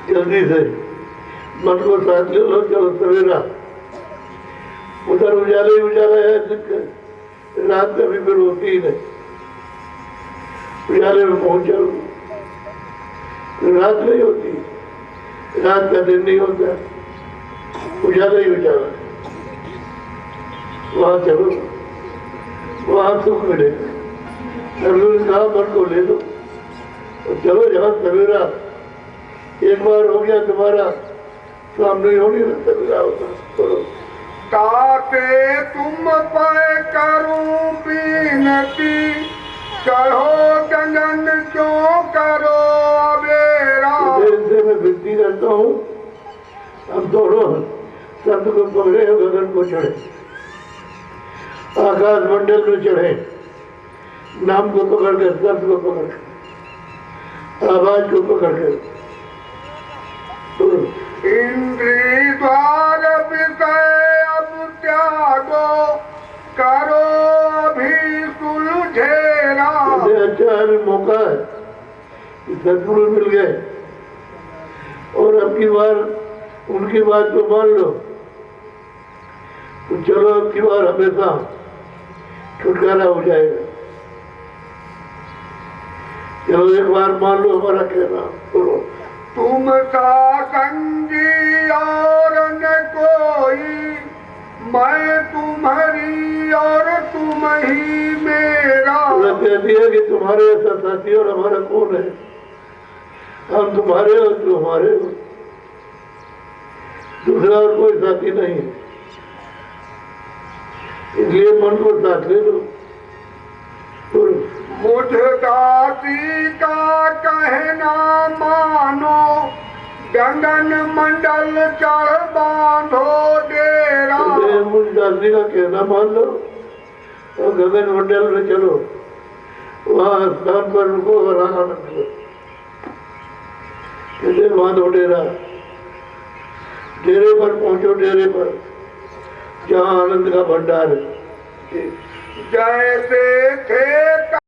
जल्दी से, मन को साथ ले लो, चलो सवेरा। उधर उजाला ही उजाला है, रात का भी फिर होती ही नहीं। उजाले में पहुंच जाओ, रात नहीं होती, रात का दिन नहीं होता, उजाला ही उजाला। वहां चलो, वहां सुख मिलेगा। अर्जुन कहा मन को ले लो और चलो जहां सवेरा। एक बार हो गया तुम्हारा, सामने हो नहीं सवेरा होता। चलो। ताते तुम पर करूं बीनती, चढ़ो गगन क्यों करो अबेरा। से मैं विनती करता हूँ, हम दोनों शब्द को पकड़े और गगन को चढ़े, आकाश मंडल में चढ़े, नाम को पकड़ कर, शब्द को पकड़ कर, आवाज को पकड़ कर। इंद्री द्वार विषय अब त्यागो, करो अभी सुलझेरा। अच्छा अभी मौका है, सदगुरु मिल गए और अब की बार उनकी बात को मान लो तो चलो अब की बार हमेशा छुटकारा हो जाएगा। चलो एक बार मान लो हमारा कहना, बोलो। तुम सा संगी और न कोई, मैं तुम्हारी और तुम ही मेरा। कहती है कि तुम्हारे ऐसा साथी और हमारा कौन है, हम तुम्हारे और तुम हमारे हो, दूसरा और कोई साथी नहीं है। इसलिए मन को साथ ले लो। मुझ दासी का कहना मानो, गगन मंडल चढ़ बांधो डेरा। मुझ दासी का कहना मान लो और गगन मंडल में चलो, वहाँ स्थान पर रुको और आनंद लो। कैसे बांधो डेरा, डेरे पर पहुंचो, डेरे पर जहाँ आनंद का भंडार है। जैसे थे